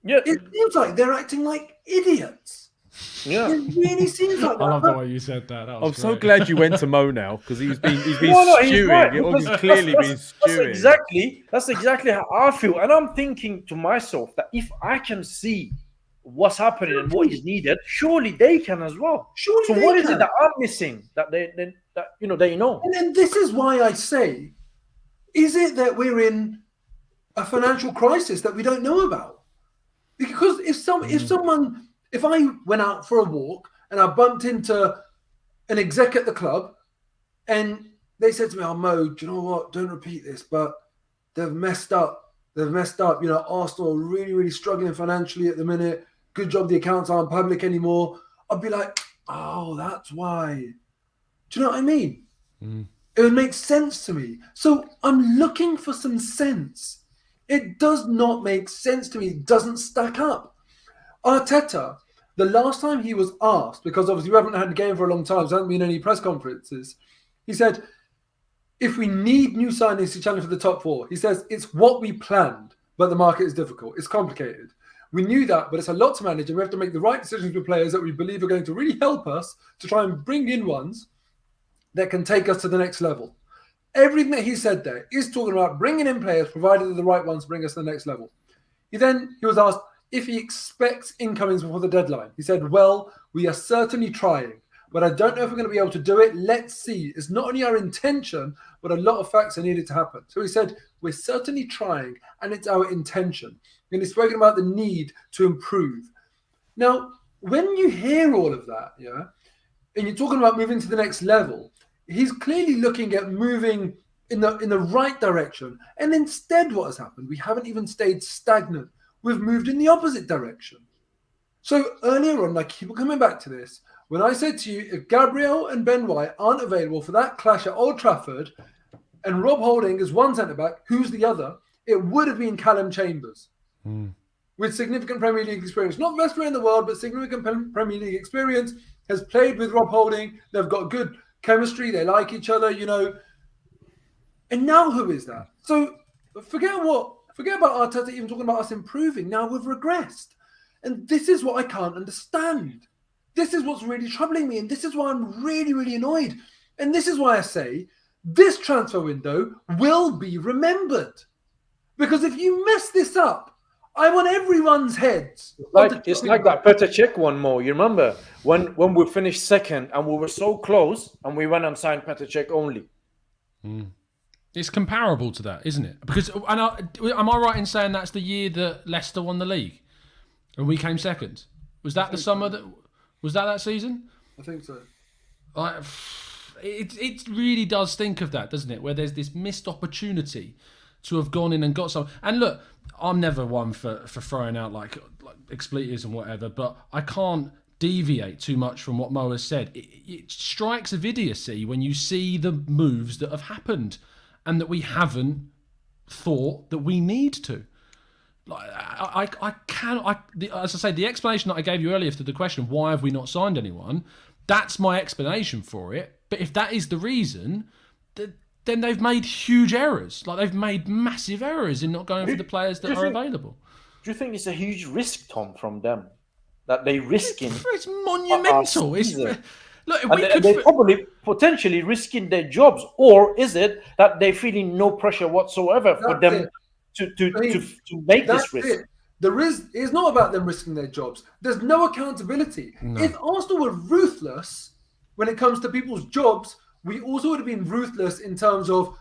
Yeah, it seems like they're acting like idiots. Yeah, it really seems like that. I love the way you said that. I'm so glad you went to Mo now, because he's been stewing. Right, he's clearly been stewing. That's exactly how I feel, and I'm thinking to myself that if I can see what's happening and what is needed, surely they can as well. So what is it that I'm missing that they know? And then this is why I say, is it that we're in a financial crisis that we don't know about? Because if I went out for a walk and I bumped into an exec at the club and they said to me, "Oh, Mo, do you know what? Don't repeat this, but they've messed up. Arsenal are really, really struggling financially at the minute. good job the accounts aren't public anymore. I'd be like, oh, that's why. Do you know what I mean? It would make sense to me. So I'm looking for some sense. It does not make sense to me. It doesn't stack up. Arteta, the last time he was asked, because obviously we haven't had a game for a long time, so there haven't been any press conferences, he said, if we need new signings to challenge for the top 4, he says, it's what we planned, but the market is difficult. It's complicated. We knew that, but it's a lot to manage, and we have to make the right decisions with players that we believe are going to really help us to try and bring in ones that can take us to the next level. Everything that he said there is talking about bringing in players, provided they're the right ones to bring us to the next level. He was asked if he expects incomings before the deadline. He said, well, we are certainly trying, but I don't know if we're going to be able to do it. Let's see. It's not only our intention, but a lot of facts are needed to happen. So he said, we're certainly trying, and it's our intention. And he's spoken about the need to improve. Now, when you hear all of that, yeah, and you're talking about moving to the next level, he's clearly looking at moving in the right direction. And instead, what has happened? We haven't even stayed stagnant. We've moved in the opposite direction. So earlier on, I keep coming back to this. When I said to you, if Gabriel and Ben White aren't available for that clash at Old Trafford, and Rob Holding is one centre-back, who's the other? It would have been Callum Chambers. With significant Premier League experience. Not the best player in the world, but significant Premier League experience. Has played with Rob Holding. They've got good chemistry. They like each other, you know. And now who is that? So forget about Arteta even talking about us improving. Now we've regressed. And this is what I can't understand. This is what's really troubling me. And this is why I'm really, really annoyed. And this is why I say this transfer window will be remembered. Because if you mess this up, I'm on everyone's heads. It's like that Petr Cech one more. You remember when we finished second and we were so close and we went and signed Petr Cech only. It's comparable to that, isn't it? Because am I right in saying that's the year that Leicester won the league and we came second? Was that the summer that was that season? I think so. It really does stink of that, doesn't it? Where there's this missed opportunity to have gone in and got some. And look, I'm never one for throwing out like expletives and whatever, but I can't deviate too much from what Moh has said. It strikes of idiocy when you see the moves that have happened and that we haven't thought that we need to. Like as I say, the explanation that I gave you earlier to the question, why have we not signed anyone? That's my explanation for it. But if that is the reason, then they've made huge errors. Like they've made massive errors in not going for the players that are available. Do you think it's a huge risk, Tom, from them? That they risking? It's monumental. They're probably potentially risking their jobs. Or is it that they're feeling no pressure whatsoever for them to make this risk? It's not about them risking their jobs. There's no accountability. No. If Arsenal were ruthless when it comes to people's jobs, we also would have been ruthless in terms of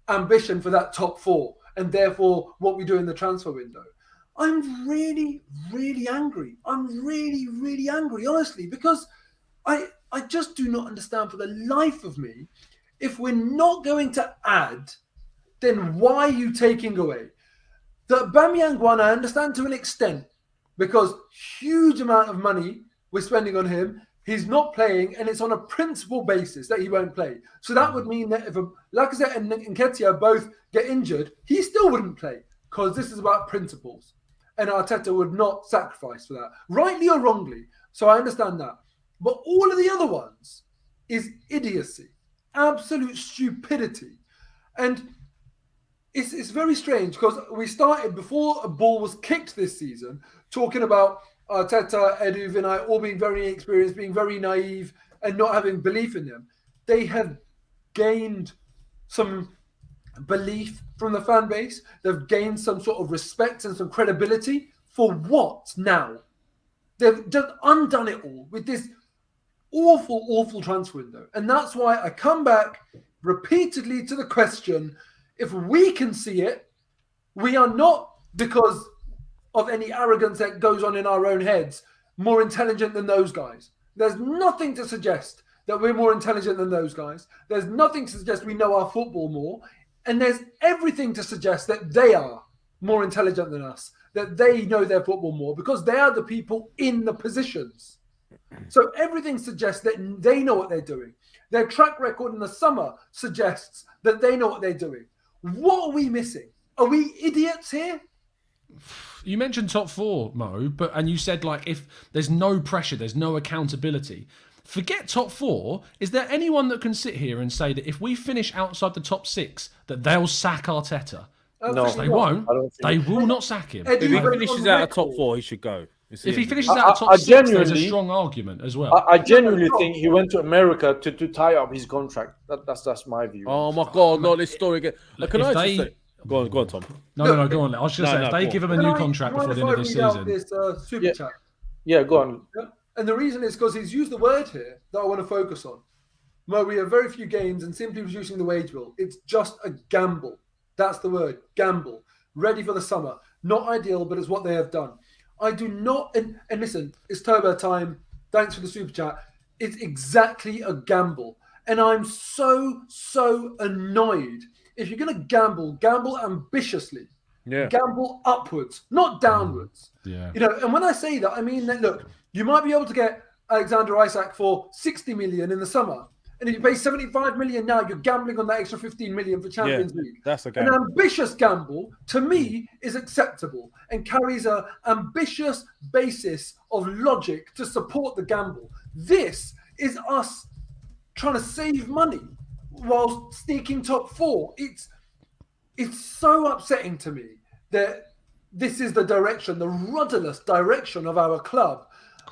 ambition for that top 4 and therefore what we do in the transfer window. I'm really, really angry. I'm really, really angry, honestly, because I just do not understand for the life of me, if we're not going to add, then why are you taking away? The Aubameyang one, I understand to an extent, because huge amount of money we're spending on him. He's not playing, and it's on a principle basis that he won't play. So that would mean that if Lacazette and Nketiah both get injured, he still wouldn't play, because this is about principles. And Arteta would not sacrifice for that, rightly or wrongly. So I understand that. But all of the other ones is idiocy, absolute stupidity. And it's very strange, because we started, before a ball was kicked this season, talking about Arteta, Edu, Vinay, all being very inexperienced, being very naive, and not having belief in them. They have gained some belief from the fan base. They've gained some sort of respect and some credibility. For what now? They've just undone it all with this awful, awful transfer window. And that's why I come back repeatedly to the question, if we can see it, we are not, because of any arrogance that goes on in our own heads, more intelligent than those guys. There's nothing to suggest that we're more intelligent than those guys. There's nothing to suggest we know our football more. And there's everything to suggest that they are more intelligent than us. that they know their football more because they are the people in the positions. So everything suggests that they know what they're doing. Their track record in the summer suggests that they know what they're doing. What are we missing? Are we idiots here? You mentioned top four, Mo, and you said like if there's no pressure, there's no accountability. Forget top four. Is there anyone that can sit here and say that if we finish outside the top six, that they'll sack Arteta? No, They won't. They will not sack him. If he finishes out of top four, he should go. If he finishes out of top six, there's a strong argument as well. I genuinely think he went to America to tie up his contract. That's my view. Oh my God, not this story again. Can I just say... Go on, Tom. No, go on. I was just saying, if they give him a new contract before the end of this season. This super chat. Yeah, go on. Yeah. And the reason is because he's used the word here that I want to focus on. Mo, we have very few games and simply reducing the wage bill. It's just a gamble. That's the word, gamble. Ready for the summer. Not ideal, but it's what they have done. I do not, and listen, it's Turbo time. Thanks for the super chat. It's exactly a gamble. And I'm so annoyed. If you're going to gamble ambitiously. Yeah. Gamble upwards, not downwards. Yeah. And when I say that, I mean that, look, you might be able to get Alexander Isak for 60 million in the summer. And if you pay 75 million now, you're gambling on that extra 15 million for Champions League. That's a gamble. An ambitious gamble, to me, is acceptable and carries an ambitious basis of logic to support the gamble. This is us trying to save money while sneaking top four. It's so upsetting to me that this is the direction, the rudderless direction of our club.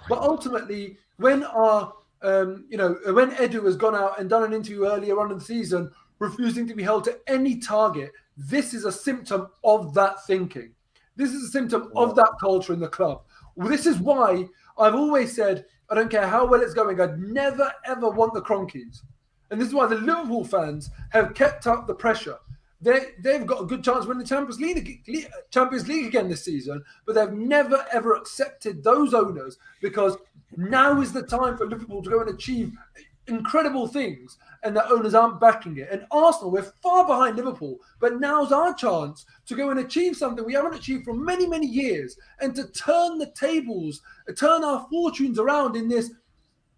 But ultimately, when our when Edu has gone out and done an interview earlier on in the season, refusing to be held to any target, this is a symptom of that thinking. This is a symptom of that culture in the club. Well, this is why I've always said, I don't care how well it's going, I'd never, ever want the Cronkies. And this is why the Liverpool fans have kept up the pressure. They've got a good chance of winning the Champions League again this season, but they've never, ever accepted those owners because now is the time for Liverpool to go and achieve incredible things, and the owners aren't backing it. And Arsenal, we're far behind Liverpool, but now's our chance to go and achieve something we haven't achieved for many, many years, and to turn the tables, turn our fortunes around in this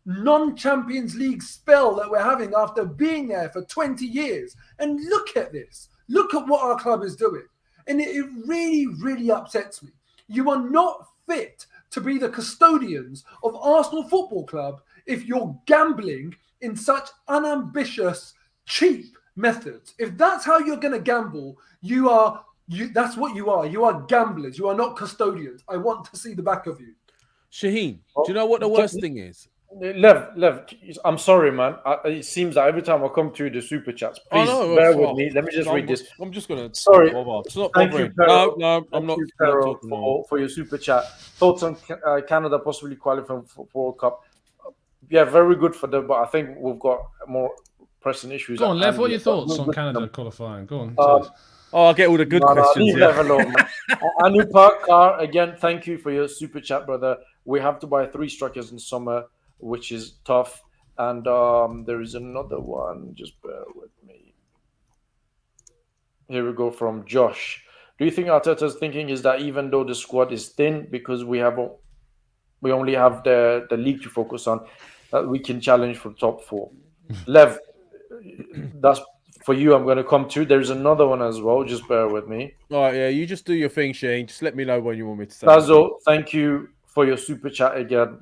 non-Champions League spell that we're having after being there for 20 years. And look at this. Look at what our club is doing. And it really, really upsets me. You are not fit to be the custodians of Arsenal Football Club if you're gambling in such unambitious, cheap methods. If that's how you're going to gamble, that's what you are. You are gamblers. You are not custodians. I want to see the back of you. Shaheen, do you know what the worst thing is? Lev, I'm sorry, man. It seems that every time I come through the super chats, please bear with me. Let me just read this. I'm just going to... Sorry. It's not Thank you, Perro. No, I'm not talking for your super chat. Thoughts on Canada possibly qualifying for World Cup? Yeah, very good for them, but I think we've got more pressing issues. Go on, Lev, what are your thoughts on Canada qualifying? Go on. I get all the good questions. Leave Lev alone, man. Anu Parkar, again, thank you for your super chat, brother. We have to buy 3 strikers in summer, which is tough. And there is another one. Just bear with me. Here we go from Josh. Do you think Arteta's thinking is that even though the squad is thin, because we only have the league to focus on, that we can challenge for top 4? Lev, that's for you. I'm going to come to. There's another one as well. Just bear with me. All right, yeah. You just do your thing, Shane. Just let me know when you want me to say. Lazo, thank you for your super chat again.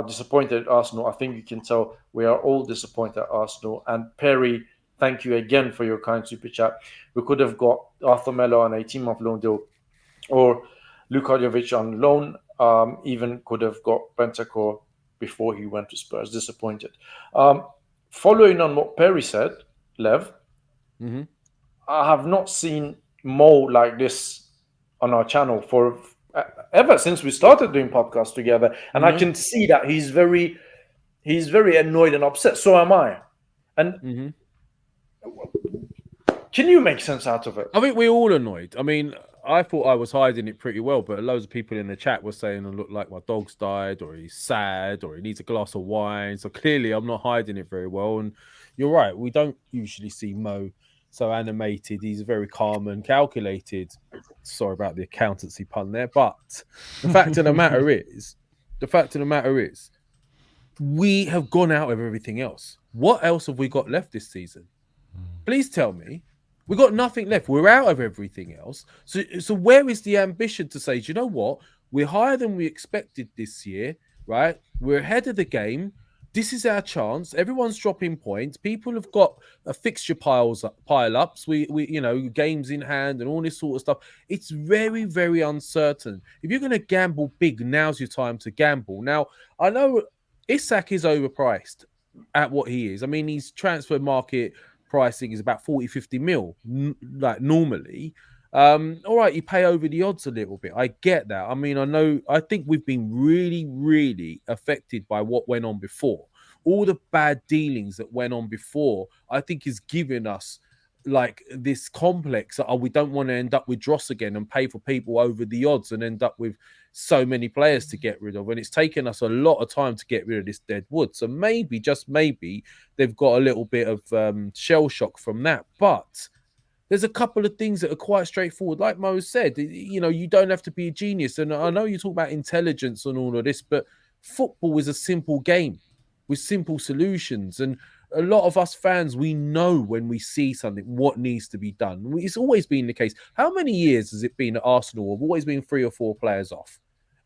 Disappointed at Arsenal. I think you can tell we are all disappointed at Arsenal. And Perry, thank you again for your kind super chat. We could have got Arthur Melo on a 18-month loan deal, or Lukajovic on loan. Even could have got Bentancur before he went to Spurs. Disappointed. Following on what Perry said, Lev, I have not seen Mo like this on our channel for ever since we started doing podcasts together, and I can see that he's very annoyed and upset. So am I. And can you make sense out of it? I think we're all annoyed. I mean, I thought I was hiding it pretty well, but loads of people in the chat were saying I look like my dog's died, or he's sad, or he needs a glass of wine. So clearly I'm not hiding it very well. And you're right, we don't usually see Mo so animated. He's very calm and calculated. Sorry about the accountancy pun there, but the fact of the matter is, we have gone out of everything else. What else have we got left this season? Please tell me. We got nothing left. We're out of everything else. So where is the ambition to say, do you know what? We're higher than we expected this year, right? We're ahead of the game. This is our chance. Everyone's dropping points. People have got a fixture pile-ups. We games in hand and all this sort of stuff. It's very, very uncertain. If you're going to gamble big, now's your time to gamble. Now, I know Isak is overpriced at what he is. I mean, his transfer market pricing is about 40-50 mil, like normally. All right, you pay over the odds a little bit. I get that. I mean, I think we've been really, really affected by what went on before. All the bad dealings that went on before, I think, is giving us like this complex that we don't want to end up with dross again and pay for people over the odds and end up with so many players to get rid of. And it's taken us a lot of time to get rid of this dead wood. So maybe, just maybe, they've got a little bit of shell shock from that. But there's a couple of things that are quite straightforward. Like Mo said, you don't have to be a genius. And I know you talk about intelligence and all of this, but football is a simple game with simple solutions. And a lot of us fans, we know when we see something, what needs to be done. It's always been the case. How many years has it been at Arsenal? Have always been 3 or 4 players off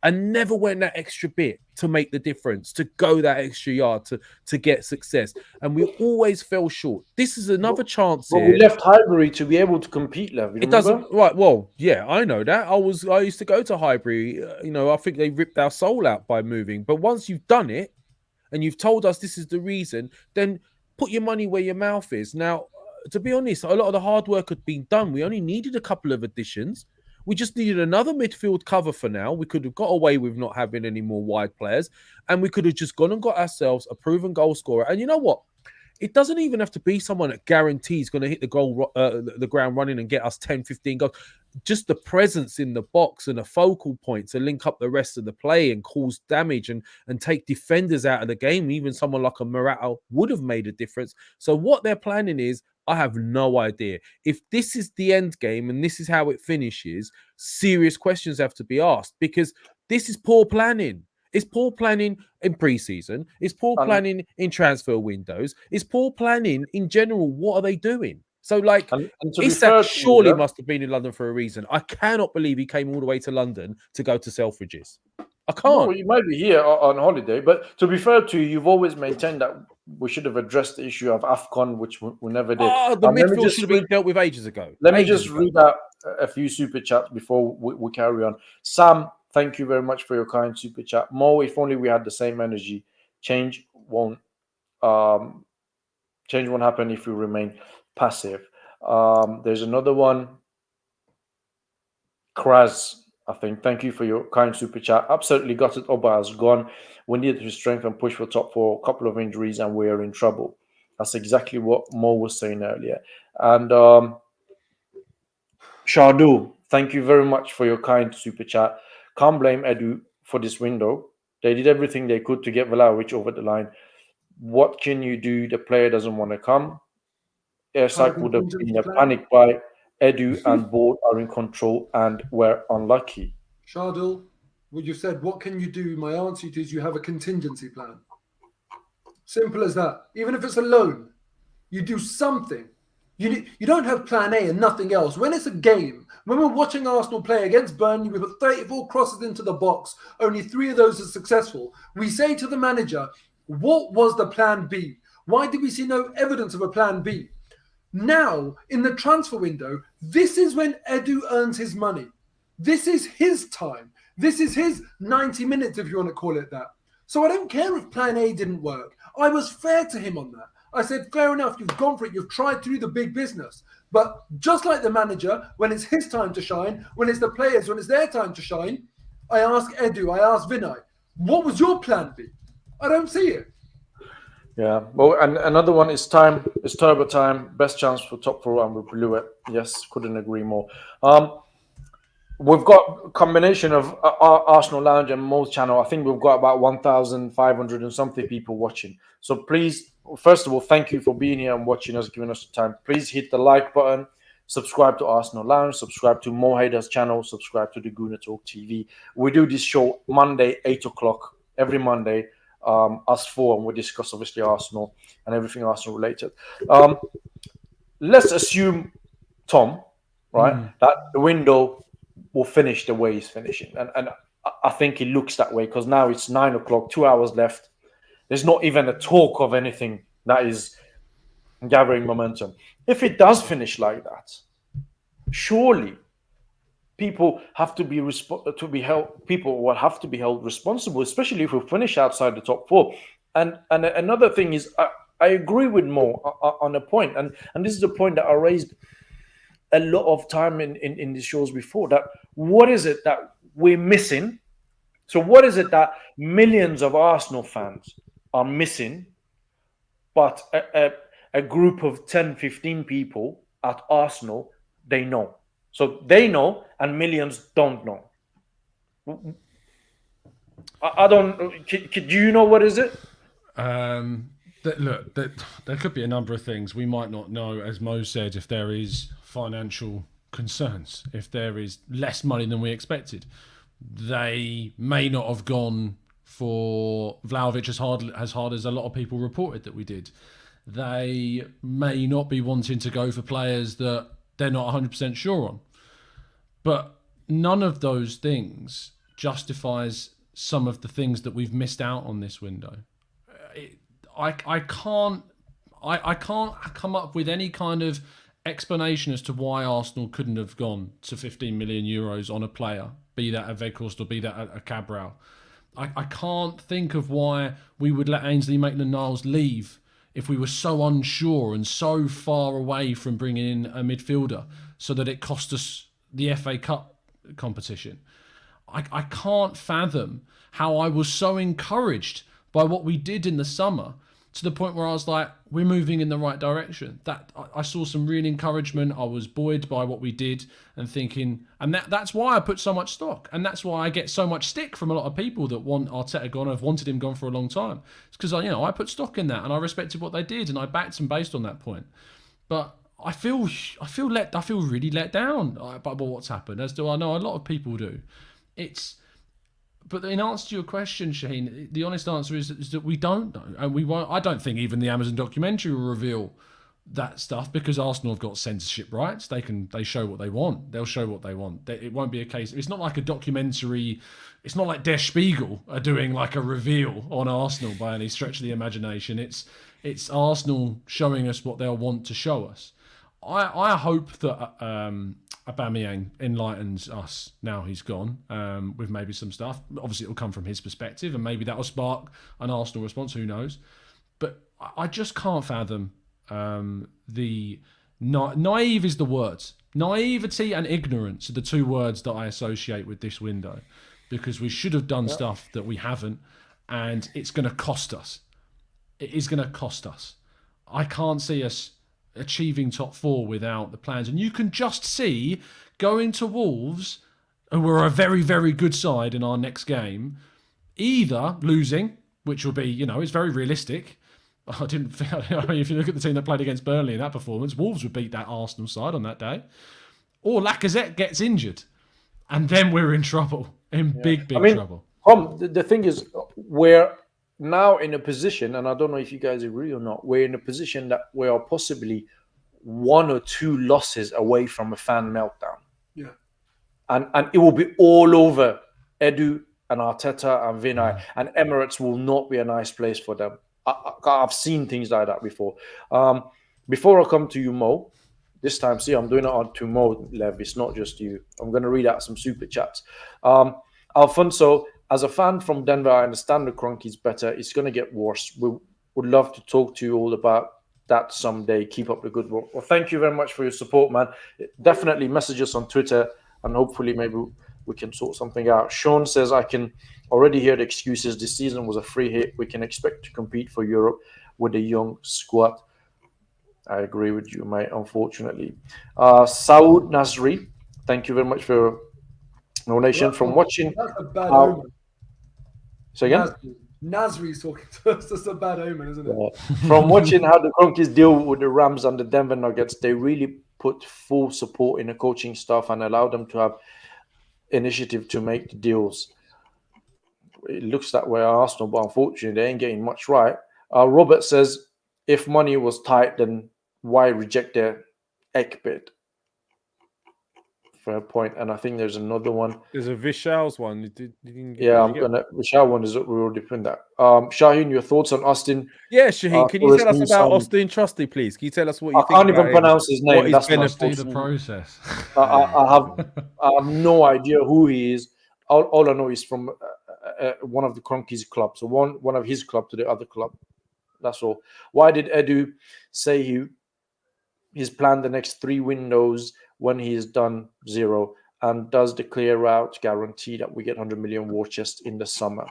and never went that extra bit to make the difference, to go that extra yard, to get success. And we always fell short. This is another chance here. We left Highbury to be able to compete, Lev. It doesn't, right? Well, yeah, I know that. I used to go to Highbury. I think they ripped our soul out by moving. But once you've done it and you've told us this is the reason, then put your money where your mouth is. Now, to be honest, a lot of the hard work had been done. We only needed a couple of additions. We just needed another midfield cover for now. We could have got away with not having any more wide players, and we could have just gone and got ourselves a proven goal scorer. And you know what? It doesn't even have to be someone that guarantees going to hit the ground running and get us 10, 15 goals. Just the presence in the box and a focal point to link up the rest of the play and cause damage and take defenders out of the game. Even someone like a Morata would have made a difference. So what they're planning is, I have no idea. If this is the end game and this is how it finishes, serious questions have to be asked, because this is poor planning. It's poor planning in pre-season. It's poor planning in transfer windows. It's poor planning in general. What are they doing? So, like, Isak surely must have been in London for a reason. I cannot believe he came all the way to London to go to Selfridges. I can't. Well, you might be here on holiday, but to be fair to you, you've always maintained that we should have addressed the issue of AFCON, which we never did. Oh, the midfield should have been dealt with ages ago. Let me just read out a few super chats before we carry on. Sam, thank you very much for your kind super chat. Mo, if only we had the same energy. Change won't happen if we remain passive. There's another one. Kraz, I think. Thank you for your kind super chat. Absolutely got it. Oba has gone. We needed to strengthen and push for top 4. A couple of injuries and we're in trouble. That's exactly what Mo was saying earlier. And Shadu, thank you very much for your kind super chat. Can't blame Edu for this window. They did everything they could to get Vlahovic over the line. What can you do? The player doesn't want to come. Isak would have been a panic buy. Edu and board are in control and we're unlucky. Shardul, what you said, what can you do? My answer is you have a contingency plan. Simple as that. Even if it's a loan, you do something. You don't have plan A and nothing else. When it's a game, when we're watching Arsenal play against Burnley, we put 34 crosses into the box, only 3 of those are successful. We say to the manager, what was the plan B? Why did we see no evidence of a plan B? Now, in the transfer window, this is when Edu earns his money. This is his time. This is his 90 minutes, if you want to call it that. So I don't care if plan A didn't work. I was fair to him on that. I said, fair enough, you've gone for it. You've tried to do the big business. But just like the manager, when it's his time to shine, when it's the players, when it's their time to shine, I ask Edu, I ask Vinay, what was your plan B? I don't see it. Yeah, well, and another one is time. It's turbo time. Best chance for top 4, and we blew it. Yes, couldn't agree more. We've got a combination of Arsenal Lounge and Mo's channel. I think we've got about 1,500 and something people watching. So please first of all, thank you for being here and watching us, giving us the time. Please hit the like button, subscribe to Arsenal Lounge, subscribe to Moh Haider's channel, subscribe to the Gooner Talk TV. We do this show Monday, 8 o'clock, every Monday, us four, and we discuss obviously Arsenal and everything Arsenal related. Let's assume, Tom, right, that the window will finish the way he's finishing. And I think it looks that way because now it's 9 o'clock, 2 hours left. There's not even a talk of anything that is gathering momentum. If it does finish like that, surely people have to be people will have to be held responsible, especially if we finish outside the top four. And another thing is, I agree with Mo on a point, and this is the point that I raised a lot of time in the shows before, that what is it that we're missing? So what is it that millions of Arsenal fans are missing, but a group of 10, 15 people at Arsenal, they know. So they know, and millions don't know. I don't. Do you know what is it? Look, there could be a number of things. We might not know, as Mo said, if there is financial concerns, if there is less money than we expected. They may not have gone for Vlahovic as hard as a lot of people reported that we did. They may not be wanting to go for players that they're not 100% sure on. But none of those things justifies some of the things that we've missed out on this window. I can't come up with any kind of explanation as to why Arsenal couldn't have gone to 15 million euros on a player, be that a Weghorst or be that a Gabriel. I can't think of why we would let Ainsley Maitland-Niles leave if we were so unsure and so far away from bringing in a midfielder so that it cost us the FA Cup competition. I can't fathom how I was so encouraged by what we did in the summer to the point where I was like, we're moving in the right direction. That I saw some real encouragement. I was buoyed by what we did and thinking, and that's why I put so much stock. And that's why I get so much stick from a lot of people that want Arteta gone, have wanted him gone for a long time. It's because I put stock in that and I respected what they did and I backed them based on that point. But I feel really let down by what's happened, as do I know a lot of people do. But in answer to your question, Shaheen, the honest answer is that we don't know, and we won't. I don't think even the Amazon documentary will reveal that stuff because Arsenal have got censorship rights. They show what they want. They'll show what they want. It won't be a case. It's not like a documentary. It's not like Der Spiegel are doing like a reveal on Arsenal by any stretch of the imagination. It's Arsenal showing us what they'll want to show us. I hope that Aubameyang enlightens us now he's gone with maybe some stuff. Obviously, it'll come from his perspective, and maybe that'll spark an Arsenal response. Who knows? But I just can't fathom the naive is the words. Naivety and ignorance are the two words that I associate with this window, because we should have done stuff that we haven't, and it's going to cost us. It is going to cost us. I can't see us achieving top four without the plans. And you can just see going to Wolves, who are a very, very good side in our next game, either losing, which will be, it's very realistic. If you look at the team that played against Burnley in that performance, Wolves would beat that Arsenal side on that day. Or Lacazette gets injured. And then we're in trouble, big trouble. The thing is, we're now in a position, and I don't know if you guys agree or not, we're in a position that we are possibly 1 or 2 losses away from a fan meltdown. Yeah. And it will be all over Edu and Arteta and Vinay, and Emirates will not be a nice place for them. I've seen things like that before. Before I come to you, Mo, this time, see, I'm doing it on to Mo, Lev. It's not just you. I'm going to read out some super chats. Alfonso, as a fan from Denver, I understand the Cronkies better. It's going to get worse. We would love to talk to you all about that someday. Keep up the good work. Well, thank you very much for your support, man. Definitely message us on Twitter, and hopefully maybe we can sort something out. Sean says, I can already hear the excuses. This season was a free hit. We can expect to compete for Europe with a young squad. I agree with you, mate, unfortunately. Saud Nasri, thank you very much for your donation. From watching... That's a bad omen. Say again? Nasri's talking to us. That's a bad omen, isn't it? From watching how the Cronkies deal with the Rams and the Denver Nuggets, they really put full support in the coaching staff and allow them to have initiative to make the deals. It looks that way at Arsenal, but unfortunately, they ain't getting much right. Robert says, if money was tight, then why reject their egg bid? Fair point. And I think there's another one. There's a Vishal's one. Vishal one is we already put that. Shaheen, your thoughts on Austin? Yeah, Shaheen, can you tell us about Austin Trusty, please? Can you tell us what you think? I can't even pronounce his name. That's the process. I have no idea who he is. All I know is from one of the Cronkies clubs, so one of his club to the other club. That's all. Why did Edu say he's planned the next 3 windows when he's done 0? And does the clear out guarantee that we get 100 million war chest in the summer?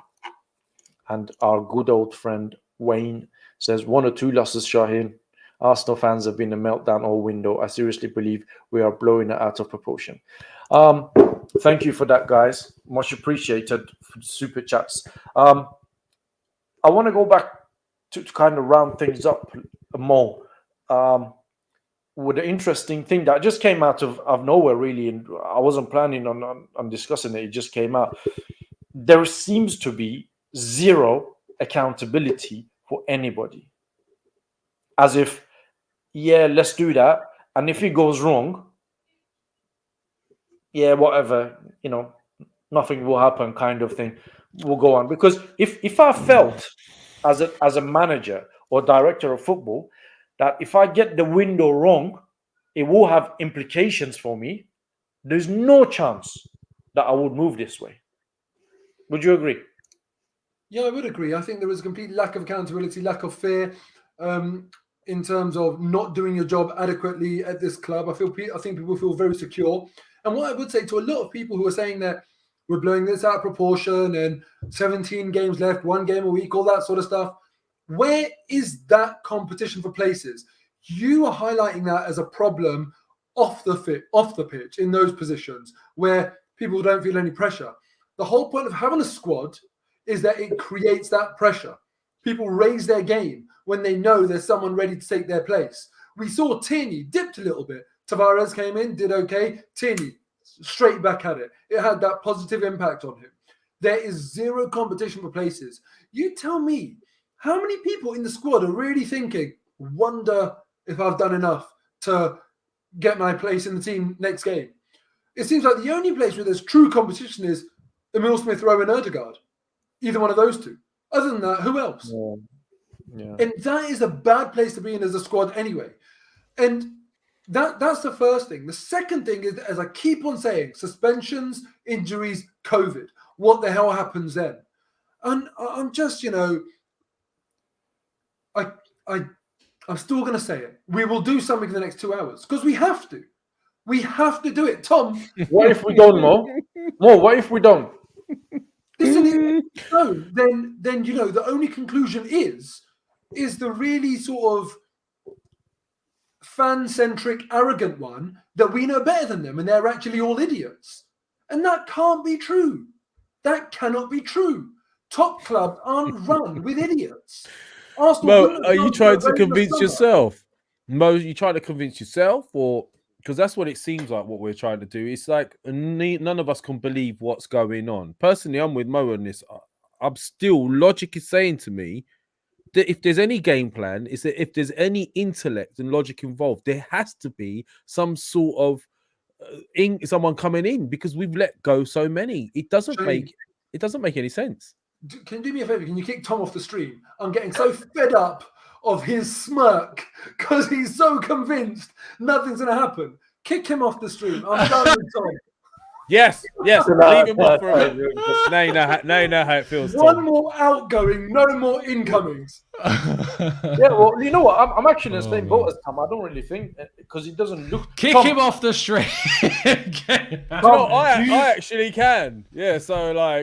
And our good old friend Wayne says 1 or 2 losses, Shaheen. Arsenal fans have been a meltdown all window. I seriously believe we are blowing it out of proportion. Thank you for that, guys. Much appreciated for the super chats. I want to go back to kind of round things up more. With the interesting thing that just came out of nowhere, really, and I wasn't planning on discussing it. It just came out. There seems to be 0 accountability for anybody. As if, yeah, let's do that. And if it goes wrong, yeah, whatever, nothing will happen kind of thing will go on. Because if I felt as a manager or director of football that if I get the window wrong, it will have implications for me, there's no chance that I would move this way. Would you agree? Yeah, I would agree. I think there is a complete lack of accountability, lack of fear in terms of not doing your job adequately at this club. I think people feel very secure. And what I would say to a lot of people who are saying that we're blowing this out of proportion and 17 games left, 1 game a week, all that sort of stuff, where is that competition for places? You are highlighting that as a problem off the pitch in those positions where people don't feel any pressure. The whole point of having a squad is that it creates that pressure. People raise their game when they know there's someone ready to take their place. We saw Tierney dipped a little bit. Tavares came in, did okay. Tierney straight back at it. It had that positive impact on him. There is 0 competition for places. You tell me, how many people in the squad are really thinking, wonder if I've done enough to get my place in the team next game? It seems like the only place where there's true competition is Emil Smith-Rowe and Ødegaard. Either one of those 2. Other than that, who else? Yeah. And that is a bad place to be in as a squad anyway. And that's the first thing. The second thing is, as I keep on saying, suspensions, injuries, COVID. What the hell happens then? And I'm just, I'm still going to say it. We will do something in the next 2 hours because we have to. We have to do it. Tom. What if we don't, Mo? Mo, what if we don't? No, then the only conclusion is the really sort of fan-centric, arrogant one that we know better than them and they're actually all idiots. And that can't be true. That cannot be true. Top clubs aren't run with idiots. Mo, are you trying to convince yourself? Mo, you trying to convince yourself, or because that's what it seems like what we're trying to do. It's like none of us can believe what's going on. Personally, I'm with Mo on this. I'm still, logic is saying to me that if there's any game plan, is that if there's any intellect and logic involved, there has to be some sort of someone coming in, because we've let go so many. It doesn't make any sense. Can you do me a favor? Can you kick Tom off the stream? I'm getting so fed up of his smirk because he's so convinced nothing's going to happen. Kick him off the stream. I'm done with Tom. Yes. Leave him off for a minute. Now you know how it feels. One Tom. more outgoing, no more incomings. Yeah, well, you know what? I'm actually in the same boat as Tom. I don't really think, because he doesn't look. Kick him off the street. I actually can. Yeah, so there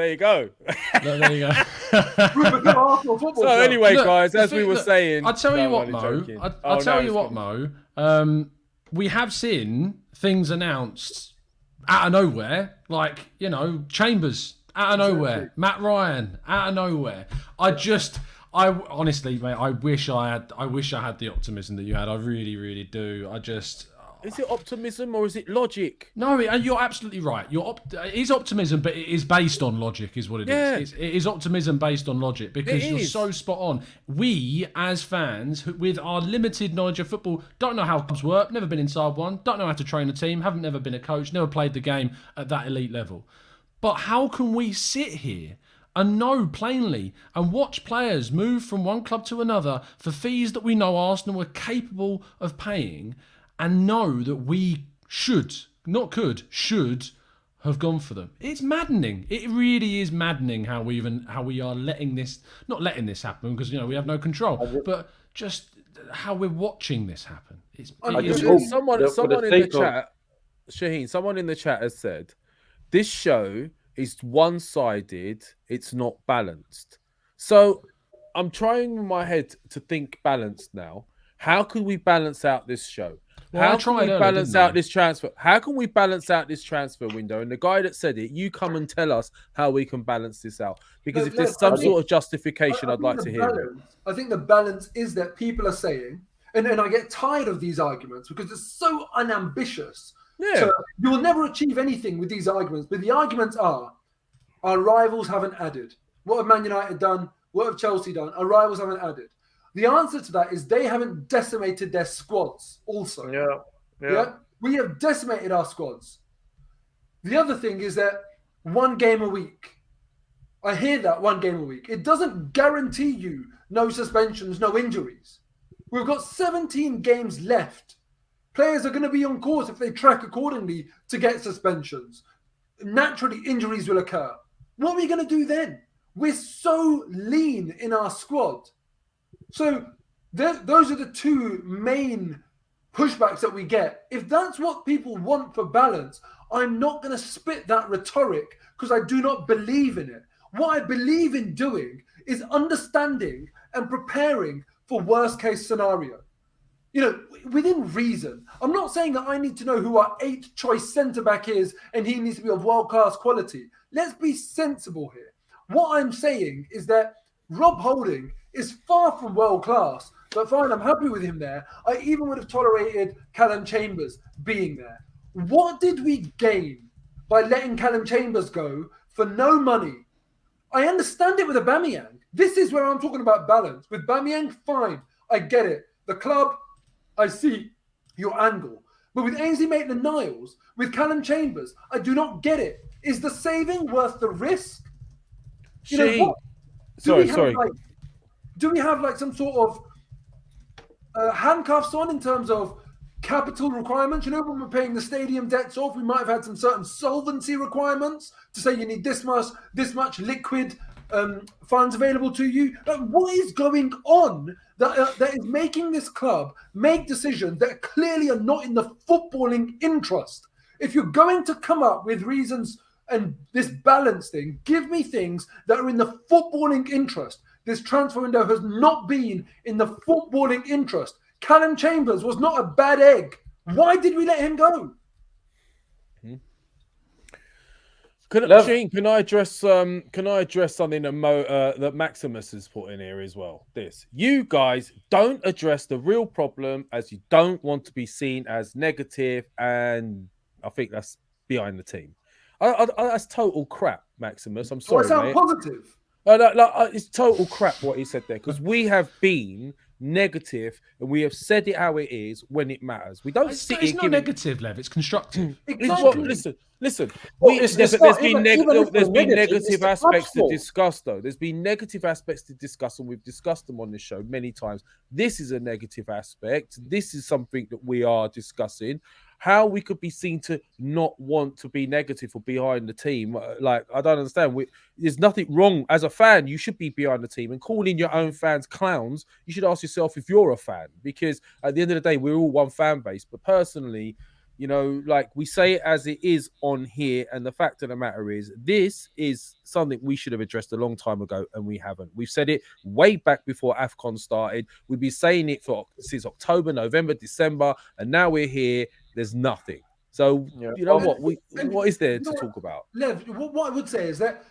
you go. There you go. So anyway, guys, as we were saying, I'll tell you what, Mo. We have seen things announced out of nowhere, like, Chambers Out of nowhere. Matt Ryan, out of nowhere. I honestly, mate, I wish I had the optimism that you had. I really, really do. Is it optimism or is it logic? No, and you're absolutely right. It is optimism, but it is based on logic, is what it is. It is optimism based on logic, because you're so spot on. We, as fans, with our limited knowledge of football, don't know how clubs work, never been inside one, don't know how to train a team, haven't never been a coach, never played the game at that elite level. But how can we sit here and know plainly and watch players move from one club to another for fees that we know Arsenal are capable of paying, and know that we should have gone for them? It's maddening. It really is maddening how we are not letting this happen, because we have no control, but just how we're watching this happen. Someone in the chat, Shaheen, someone in the chat has said this show is one-sided. It's not balanced. So I'm trying in my head to think balanced now. How can we balance out this show? How can we balance out this transfer? How can we balance out this transfer window? And the guy that said it, you come and tell us how we can balance this out. Because if there's some sort of justification, I'd like to hear it. I think the balance is that people are saying, and I get tired of these arguments because it's so unambitious. Yeah. So you will never achieve anything with these arguments. But the arguments are, our rivals haven't added. What have Man United done? What have Chelsea done? Our rivals haven't added. The answer to that is they haven't decimated their squads also. Yeah. We have decimated our squads. The other thing is that one game a week. I hear that, one game a week. It doesn't guarantee you no suspensions, no injuries. We've got 17 games left. Players are going to be on course if they track accordingly to get suspensions. Naturally, injuries will occur. What are we going to do then? We're so lean in our squad. So those are the two main pushbacks that we get. If that's what people want for balance, I'm not going to spit that rhetoric because I do not believe in it. What I believe in doing is understanding and preparing for worst case scenario. Within reason. I'm not saying that I need to know who our 8th choice centre-back is and he needs to be of world-class quality. Let's be sensible here. What I'm saying is that Rob Holding is far from world-class, but fine, I'm happy with him there. I even would have tolerated Callum Chambers being there. What did we gain by letting Callum Chambers go for no money? I understand it with Aubameyang. This is where I'm talking about balance. With Aubameyang, fine, I get it. The club, I see your angle. But with Ainsley Maitland-Niles, with Callum Chambers, I do not get it. Is the saving worth the risk? What? Do we have some sort of handcuffs on in terms of capital requirements? When we're paying the stadium debts off, we might have had some certain solvency requirements to say you need this much liquid funds available to you. What is going on that is making this club make decisions that clearly are not in the footballing interest? If you're going to come up with reasons and this balance thing, give me things that are in the footballing interest. This transfer window has not been in the footballing interest. Callum Chambers was not a bad egg. Why did we let him go? Shane, can I address something that Maximus has put in here as well? You guys don't address the real problem, as you don't want to be seen as negative, and I think that's behind the team. That's total crap, Maximus. I'm sorry, mate. Positive. It's total crap what he said there, because we have been negative and we have said it how it is when it matters. We don't sit here. It's not negative, Lev. It's constructive. Exactly. Listen. There's been negative aspects to discuss, though. There's been negative aspects to discuss, and we've discussed them on this show many times. This is a negative aspect. This is something that we are discussing. How we could be seen to not want to be negative or behind the team. I don't understand. There's nothing wrong. As a fan, you should be behind the team. And calling your own fans clowns, you should ask yourself if you're a fan. Because at the end of the day, we're all one fan base. But personally, we say it as it is on here. And the fact of the matter is, this is something we should have addressed a long time ago, and we haven't. We've said it way back before AFCON started. We've been saying it since October, November, December, and now we're here. There's nothing. So, what is there to talk about? Lev, what I would say is that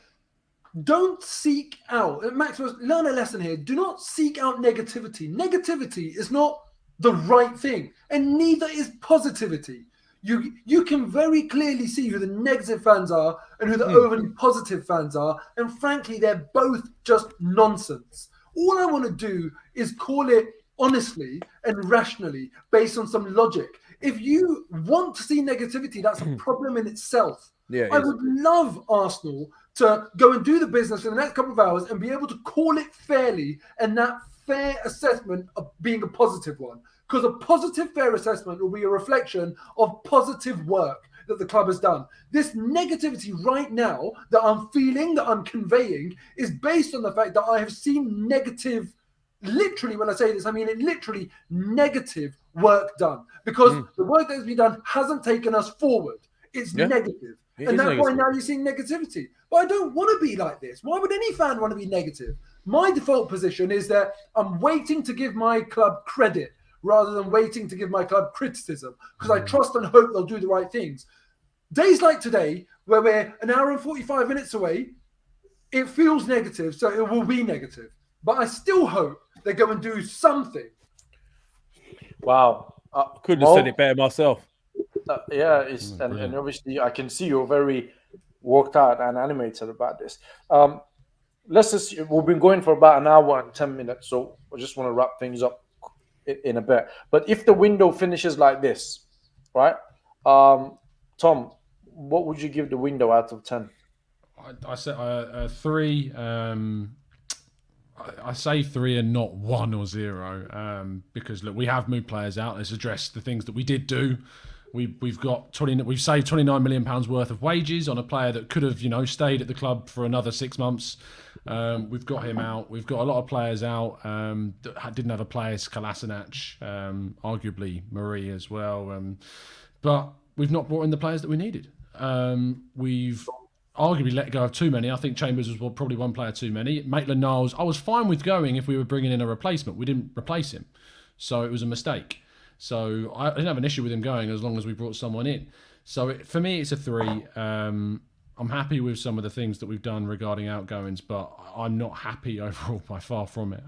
don't seek out, Maximus, learn a lesson here. Do not seek out negativity. Negativity is not the right thing, and neither is positivity. You can very clearly see who the negative fans are and who the overly positive fans are, and frankly, they're both just nonsense. All I want to do is call it honestly and rationally based on some logic. If you want to see negativity, that's a problem in itself. Yeah, I would love Arsenal to go and do the business in the next couple of hours and be able to call it fairly, and that fair assessment of being a positive one. Because a positive, fair assessment will be a reflection of positive work that the club has done. This negativity right now that I'm feeling, that I'm conveying, is based on the fact that I have seen negative, literally when I say this, I mean it literally, negative work done. Because the work that has been done hasn't taken us forward. It's negative. And that's why now you're seeing negativity. But I don't want to be like this. Why would any fan want to be negative? My default position is that I'm waiting to give my club credit rather than waiting to give my club criticism, because I trust and hope they'll do the right things. Days like today, where we're an hour and 45 minutes away, it feels negative, so it will be negative. But I still hope they go and do something. Wow. Couldn't have said it better myself. And obviously I can see you're very worked out and animated about this. Let's just, we've been going for about an hour and 10 minutes, so I just want to wrap things up in a bit. But if the window finishes like this, right, Tom, what would you give the window out of 10? I said 3. I say 3 and not 1 or 0, because look, we have moved players out. Let's address the things that we did do. We've saved £29 million worth of wages on a player that could have, stayed at the club for another 6 months. We've got him out. We've got a lot of players out that didn't have a place, Kolasinac, arguably Marie as well. But we've not brought in the players that we needed. We've arguably let go of too many. I think Chambers was probably one player too many. Maitland-Niles, I was fine with going if we were bringing in a replacement. We didn't replace him, so it was a mistake. So I didn't have an issue with him going as long as we brought someone in. So for me, it's a 3. I'm happy with some of the things that we've done regarding outgoings, but I'm not happy overall by far from it.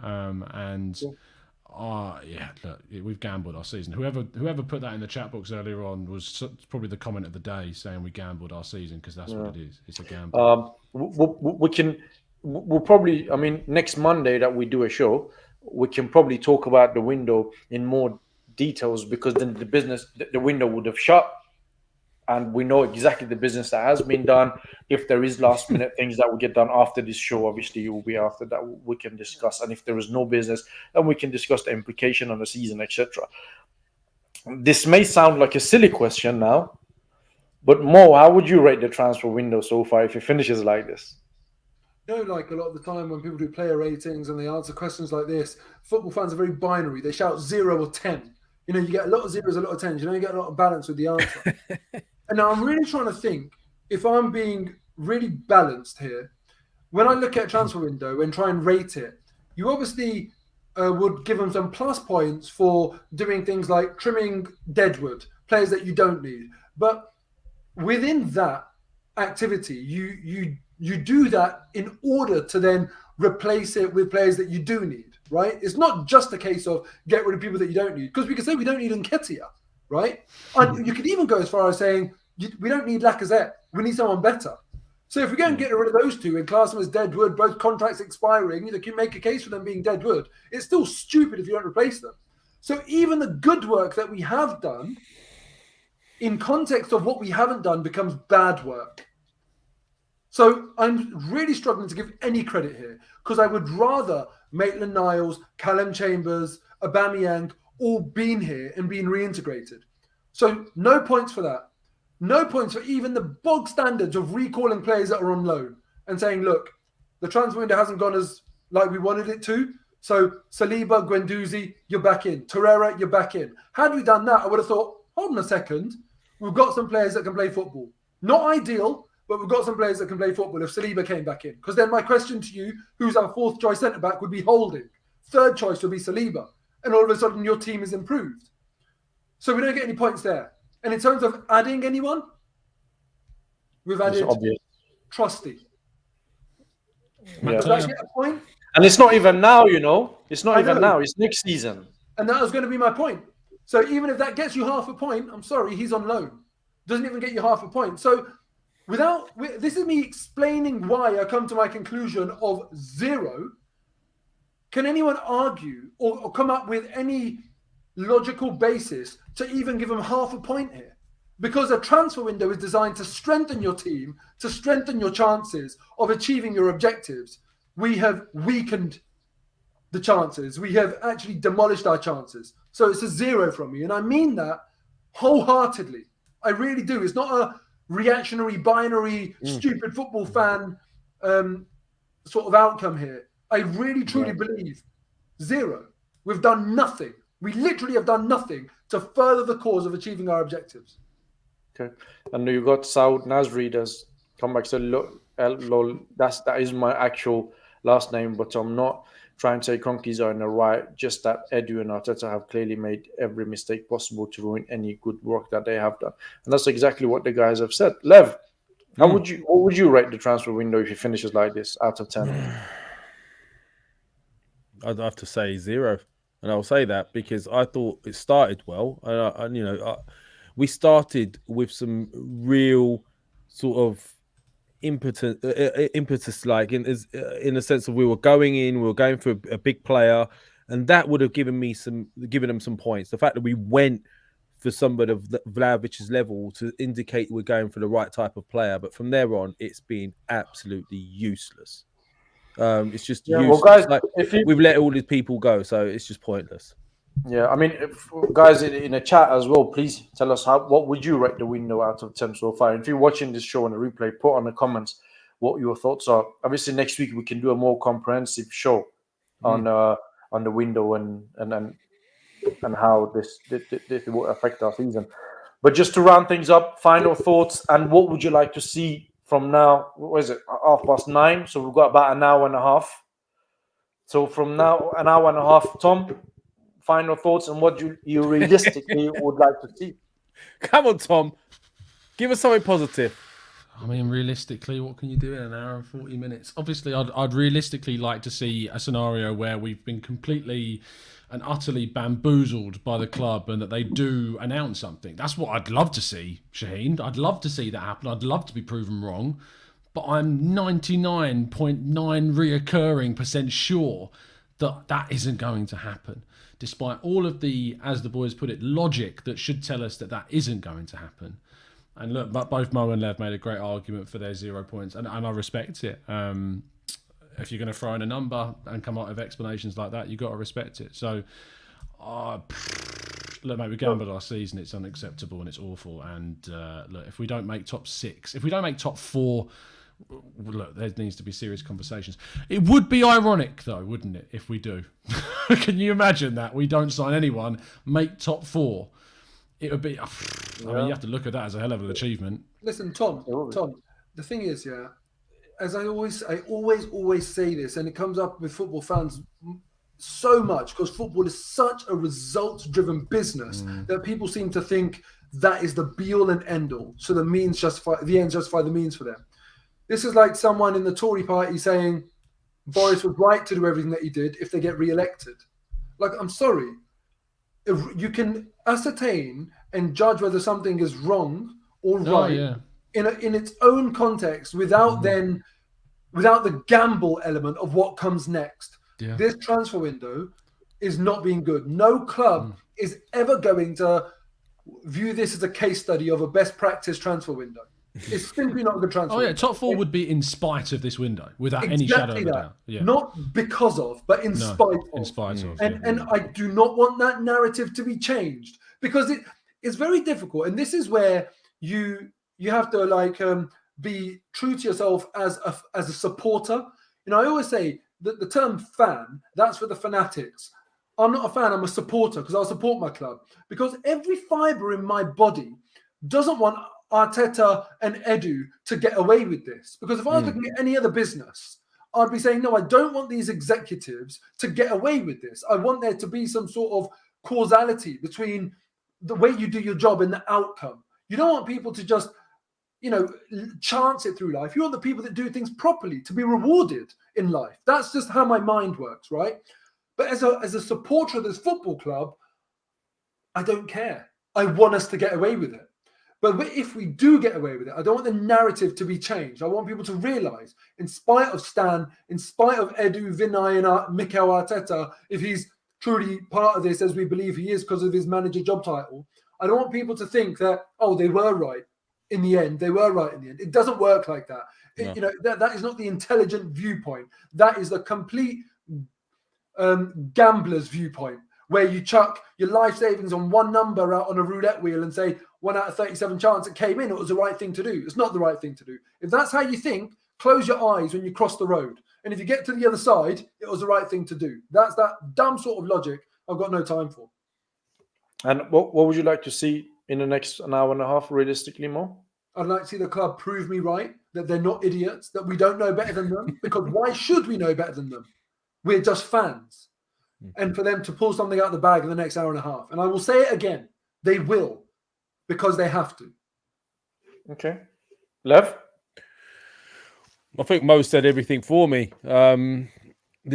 Look, we've gambled our season. Whoever put that in the chat box earlier on was probably the comment of the day, saying we gambled our season, because that's what it is. It's a gamble. We'll probably, next Monday that we do a show, we can probably talk about the window in more details, because then the window would have shut, and we know exactly the business that has been done. If there is last minute things that will get done after this show, obviously it will be after that we can discuss. And if there is no business, then we can discuss the implication on the season, etc. This may sound like a silly question now, but Mo, how would you rate the transfer window so far if it finishes like this? Like a lot of the time when people do player ratings and they answer questions like this, football fans are very binary. They shout 0 or 10. You get a lot of 0s, a lot of 10s. You get a lot of balance with the answer. And now I'm really trying to think, if I'm being really balanced here, when I look at a transfer window and try and rate it, you obviously would give them some plus points for doing things like trimming deadwood, players that you don't need. But within that activity, you do that in order to then replace it with players that you do need, right? It's not just a case of get rid of people that you don't need, because we can say we don't need Nketiah, right? And you could even go as far as saying we don't need Lacazette. We need someone better. So if we go and get rid of those two and class them as deadwood, both contracts expiring, you can make a case for them being deadwood. It's still stupid if you don't replace them. So even the good work that we have done, in context of what we haven't done, becomes bad work. So I'm really struggling to give any credit here, because I would rather Maitland-Niles, Callum Chambers, Aubameyang all been here and been reintegrated. So no points for that. No points for even the bog standards of recalling players that are on loan and saying, look, the transfer window hasn't gone as like we wanted it to. So Saliba, Guendouzi, you're back in. Torreira, you're back in. Had we done that, I would have thought, hold on a second. We've got some players that can play football. Not ideal, but we've got some players that can play football if Saliba came back in. Because then my question to you, who's our fourth choice centre-back, would be Holding. Third choice would be Saliba. And all of a sudden your team is improved. So we don't get any points there. And in terms of adding anyone, we've added Trusty. Does that get a point? And it's not even now, It's not I even know. now. It's next season. And that was going to be my point. So even if that gets you half a point, I'm sorry, he's on loan. Doesn't even get you half a point. So this is me explaining why I come to my conclusion of 0. Can anyone argue or come up with any logical basis to even give him half a point here? Because a transfer window is designed to strengthen your team, to strengthen your chances of achieving your objectives. We have weakened the chances. We have actually demolished our chances. So it's a 0 from me. And I mean that wholeheartedly. I really do. It's not a reactionary, binary, stupid football fan sort of outcome here. I really, truly believe 0. We've done nothing. We literally have done nothing to further the cause of achieving our objectives. Okay. And you got Saud Nasri does come back. So lol, that is my actual last name, but I'm not trying to say Kroenkes are in the right. Just that Edu and Arteta have clearly made every mistake possible to ruin any good work that they have done. And that's exactly what the guys have said. Lev, what would you rate the transfer window if it finishes like this out of 10? I'd have to say 0. And I'll say that because I thought it started well. We started with some real sort of impetus, like in the sense of we were going for a big player, and that would have given them some points. The fact that we went for somebody of Vlahovic's level to indicate we're going for the right type of player, but from there on, it's been absolutely useless. It's just useless. Well, guys, we've let all these people go, so it's just pointless. Yeah, I mean, guys in the chat as well, please tell us what would you rate the window out of 10 so far. If you're watching this show on the replay, put on the comments what your thoughts are. Obviously, next week we can do a more comprehensive show on the window and how this will affect our season. But just to round things up, final thoughts and what would you like to see from now? What is it? 9:30. So we've got about an hour and a half. So from now, an hour and a half, Tom. Final thoughts on what you realistically would like to see. Come on, Tom. Give us something positive. I mean, realistically, what can you do in an hour and 40 minutes? Obviously, I'd realistically like to see a scenario where we've been completely and utterly bamboozled by the club and that they do announce something. That's what I'd love to see, Shaheen. I'd love to see that happen. I'd love to be proven wrong. But I'm 99.9 reoccurring% sure that isn't going to happen. Despite all of the, as the boys put it, logic that should tell us that isn't going to happen. And look, both Moh and Lev made a great argument for their 0 points, and I respect it. If you're going to throw in a number and come up with explanations like that, you've got to respect it. So, look, mate, we gambled our season. It's unacceptable and it's awful. And look, if we don't make top 6, if we don't make top 4, look, there needs to be serious conversations. It would be ironic, though, wouldn't it, if we do? Can you imagine that? We don't sign anyone, make top 4. It would be... I mean, you have to look at that as a hell of an achievement. Listen, Tom, the thing is, as I always say this, and it comes up with football fans so much, because football is such a results-driven business that people seem to think that is the be-all and end-all. So the ends justify the means for them. This is like someone in the Tory party saying Boris was right to do everything that he did if they get re-elected. Like, I'm sorry. If you can ascertain and judge whether something is wrong or right in its own context without the gamble element of what comes next. Yeah. This transfer window is not being good. No club is ever going to view this as a case study of a best practice transfer window. It's simply not a good transfer. Oh yeah, top 4 would be in spite of this window, without any shadow of a doubt. Yeah. Not because of, but in spite of. In spite of. And I do not want that narrative to be changed because it's very difficult. And this is where you have to be true to yourself as a supporter. You know, I always say that the term fan, that's for the fanatics. I'm not a fan, I'm a supporter because I'll support my club. Because every fibre in my body doesn't want Arteta and Edu to get away with this. Because if I was looking at any other business, I'd be saying, no, I don't want these executives to get away with this. I want there to be some sort of causality between the way you do your job and the outcome. You don't want people to just, chance it through life. You want the people that do things properly to be rewarded in life. That's just how my mind works, right? But as a supporter of this football club, I don't care. I want us to get away with it. But if we do get away with it, I don't want the narrative to be changed. I want people to realise, in spite of Stan, in spite of Edu, Vinay and Mikel Arteta, if he's truly part of this, as we believe he is because of his manager job title, I don't want people to think that, oh, they were right in the end. They were right in the end. It doesn't work like that. No. That is not the intelligent viewpoint. That is the complete gambler's viewpoint, where you chuck your life savings on one number out on a roulette wheel and say 1 out of 37 chance it came in, it was the right thing to do. It's not the right thing to do. If that's how you think, close your eyes when you cross the road. And if you get to the other side, it was the right thing to do. That's that dumb sort of logic I've got no time for. And what would you like to see in the next an hour and a half, realistically, Mo? I'd like to see the club prove me right, that they're not idiots, that we don't know better than them. Because why should we know better than them? We're just fans. And for them to pull something out of the bag in the next hour and a half. And I will say it again, they will, because they have to. Okay. Lev? I think Mo said everything for me.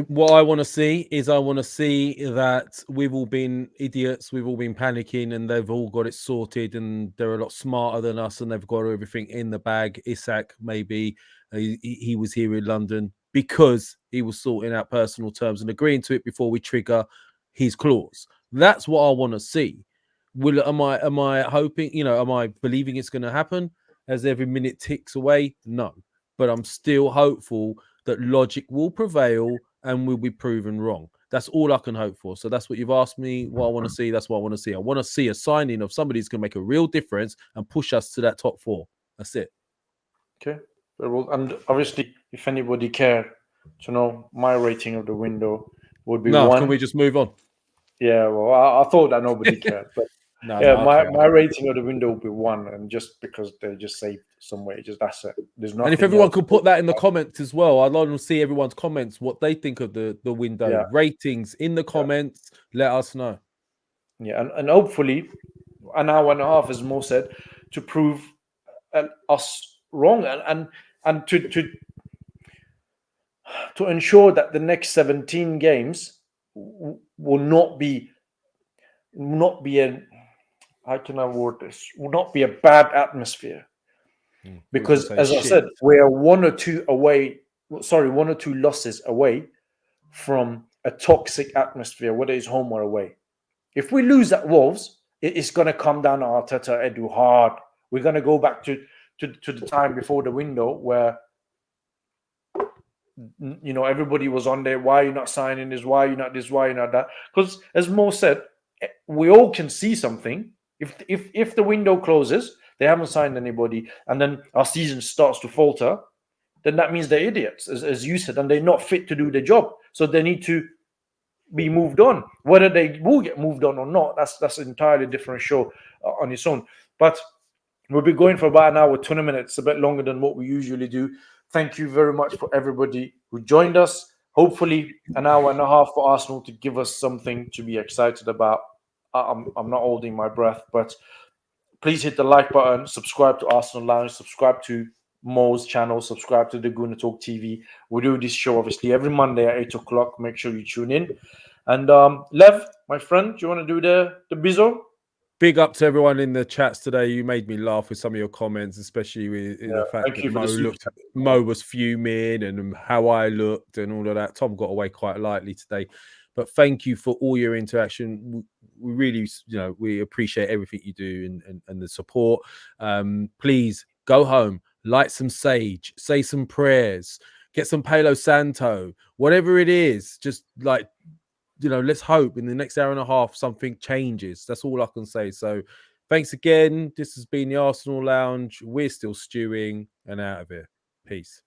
What I want to see is that we've all been idiots, we've all been panicking, and they've all got it sorted, and they're a lot smarter than us, and they've got everything in the bag. Isak, maybe he was here in London because he was sorting out personal terms and agreeing to it before we trigger his clause. That's what I want to see. Am I hoping? Am I believing it's going to happen as every minute ticks away? No, but I'm still hopeful that logic will prevail and will be proven wrong. That's all I can hope for. So that's what you've asked me. What I want to see. That's what I want to see. I want to see a signing of somebody who's going to make a real difference and push us to that top 4. That's it. Okay. Well, and obviously, if anybody care to know my rating of the window would be 1. Can we just move on? Yeah. Well, I thought that nobody cared, but my rating of the window would be 1, and just because they just saved some wages, that's it. There's nothing. And if everyone else. could put that in the comments as well, I'd like to see everyone's comments, what they think of the window ratings in the comments. Let us know. Yeah, and hopefully an hour and a half, as Mo said, to prove us wrong and to ensure that the next 17 games will not be a, how can I word this? Will not be a bad atmosphere. Because, as I said, we are 1 or 2 losses away from a toxic atmosphere, whether it's home or away. If we lose at Wolves, it's going to come down to Arteta, Edu hard. We're going to go back to the time before the window where, everybody was on there. Why are you not signing this? Why are you not this? Why are you not that? Because, as Mo said, we all can see something. If the window closes, they haven't signed anybody, and then our season starts to falter, then that means they're idiots, as you said, and they're not fit to do the job. So they need to be moved on. Whether they will get moved on or not, that's an entirely different show on its own. But we'll be going for about an hour, 20 minutes, a bit longer than what we usually do. Thank you very much for everybody who joined us. Hopefully an hour and a half for Arsenal to give us something to be excited about. I'm not holding my breath, but please hit the like button, subscribe to Arsenal Lounge, subscribe to Mo's channel, subscribe to the Gooner Talk TV. We do this show, obviously, every Monday at 8 o'clock. Make sure you tune in. And Lev, my friend, do you want to do the bizzo? Big up to everyone in the chats today. You made me laugh with some of your comments, especially with the fact that Mo was fuming and how I looked and all of that. Tom got away quite lightly today. But thank you for all your interaction. We really, we appreciate everything you do and the support. Please go home, light some sage, say some prayers, get some Palo Santo, whatever it is. Just let's hope in the next hour and a half something changes. That's all I can say. So thanks again. This has been the Arsenal Lounge. We're still stewing and out of here. Peace.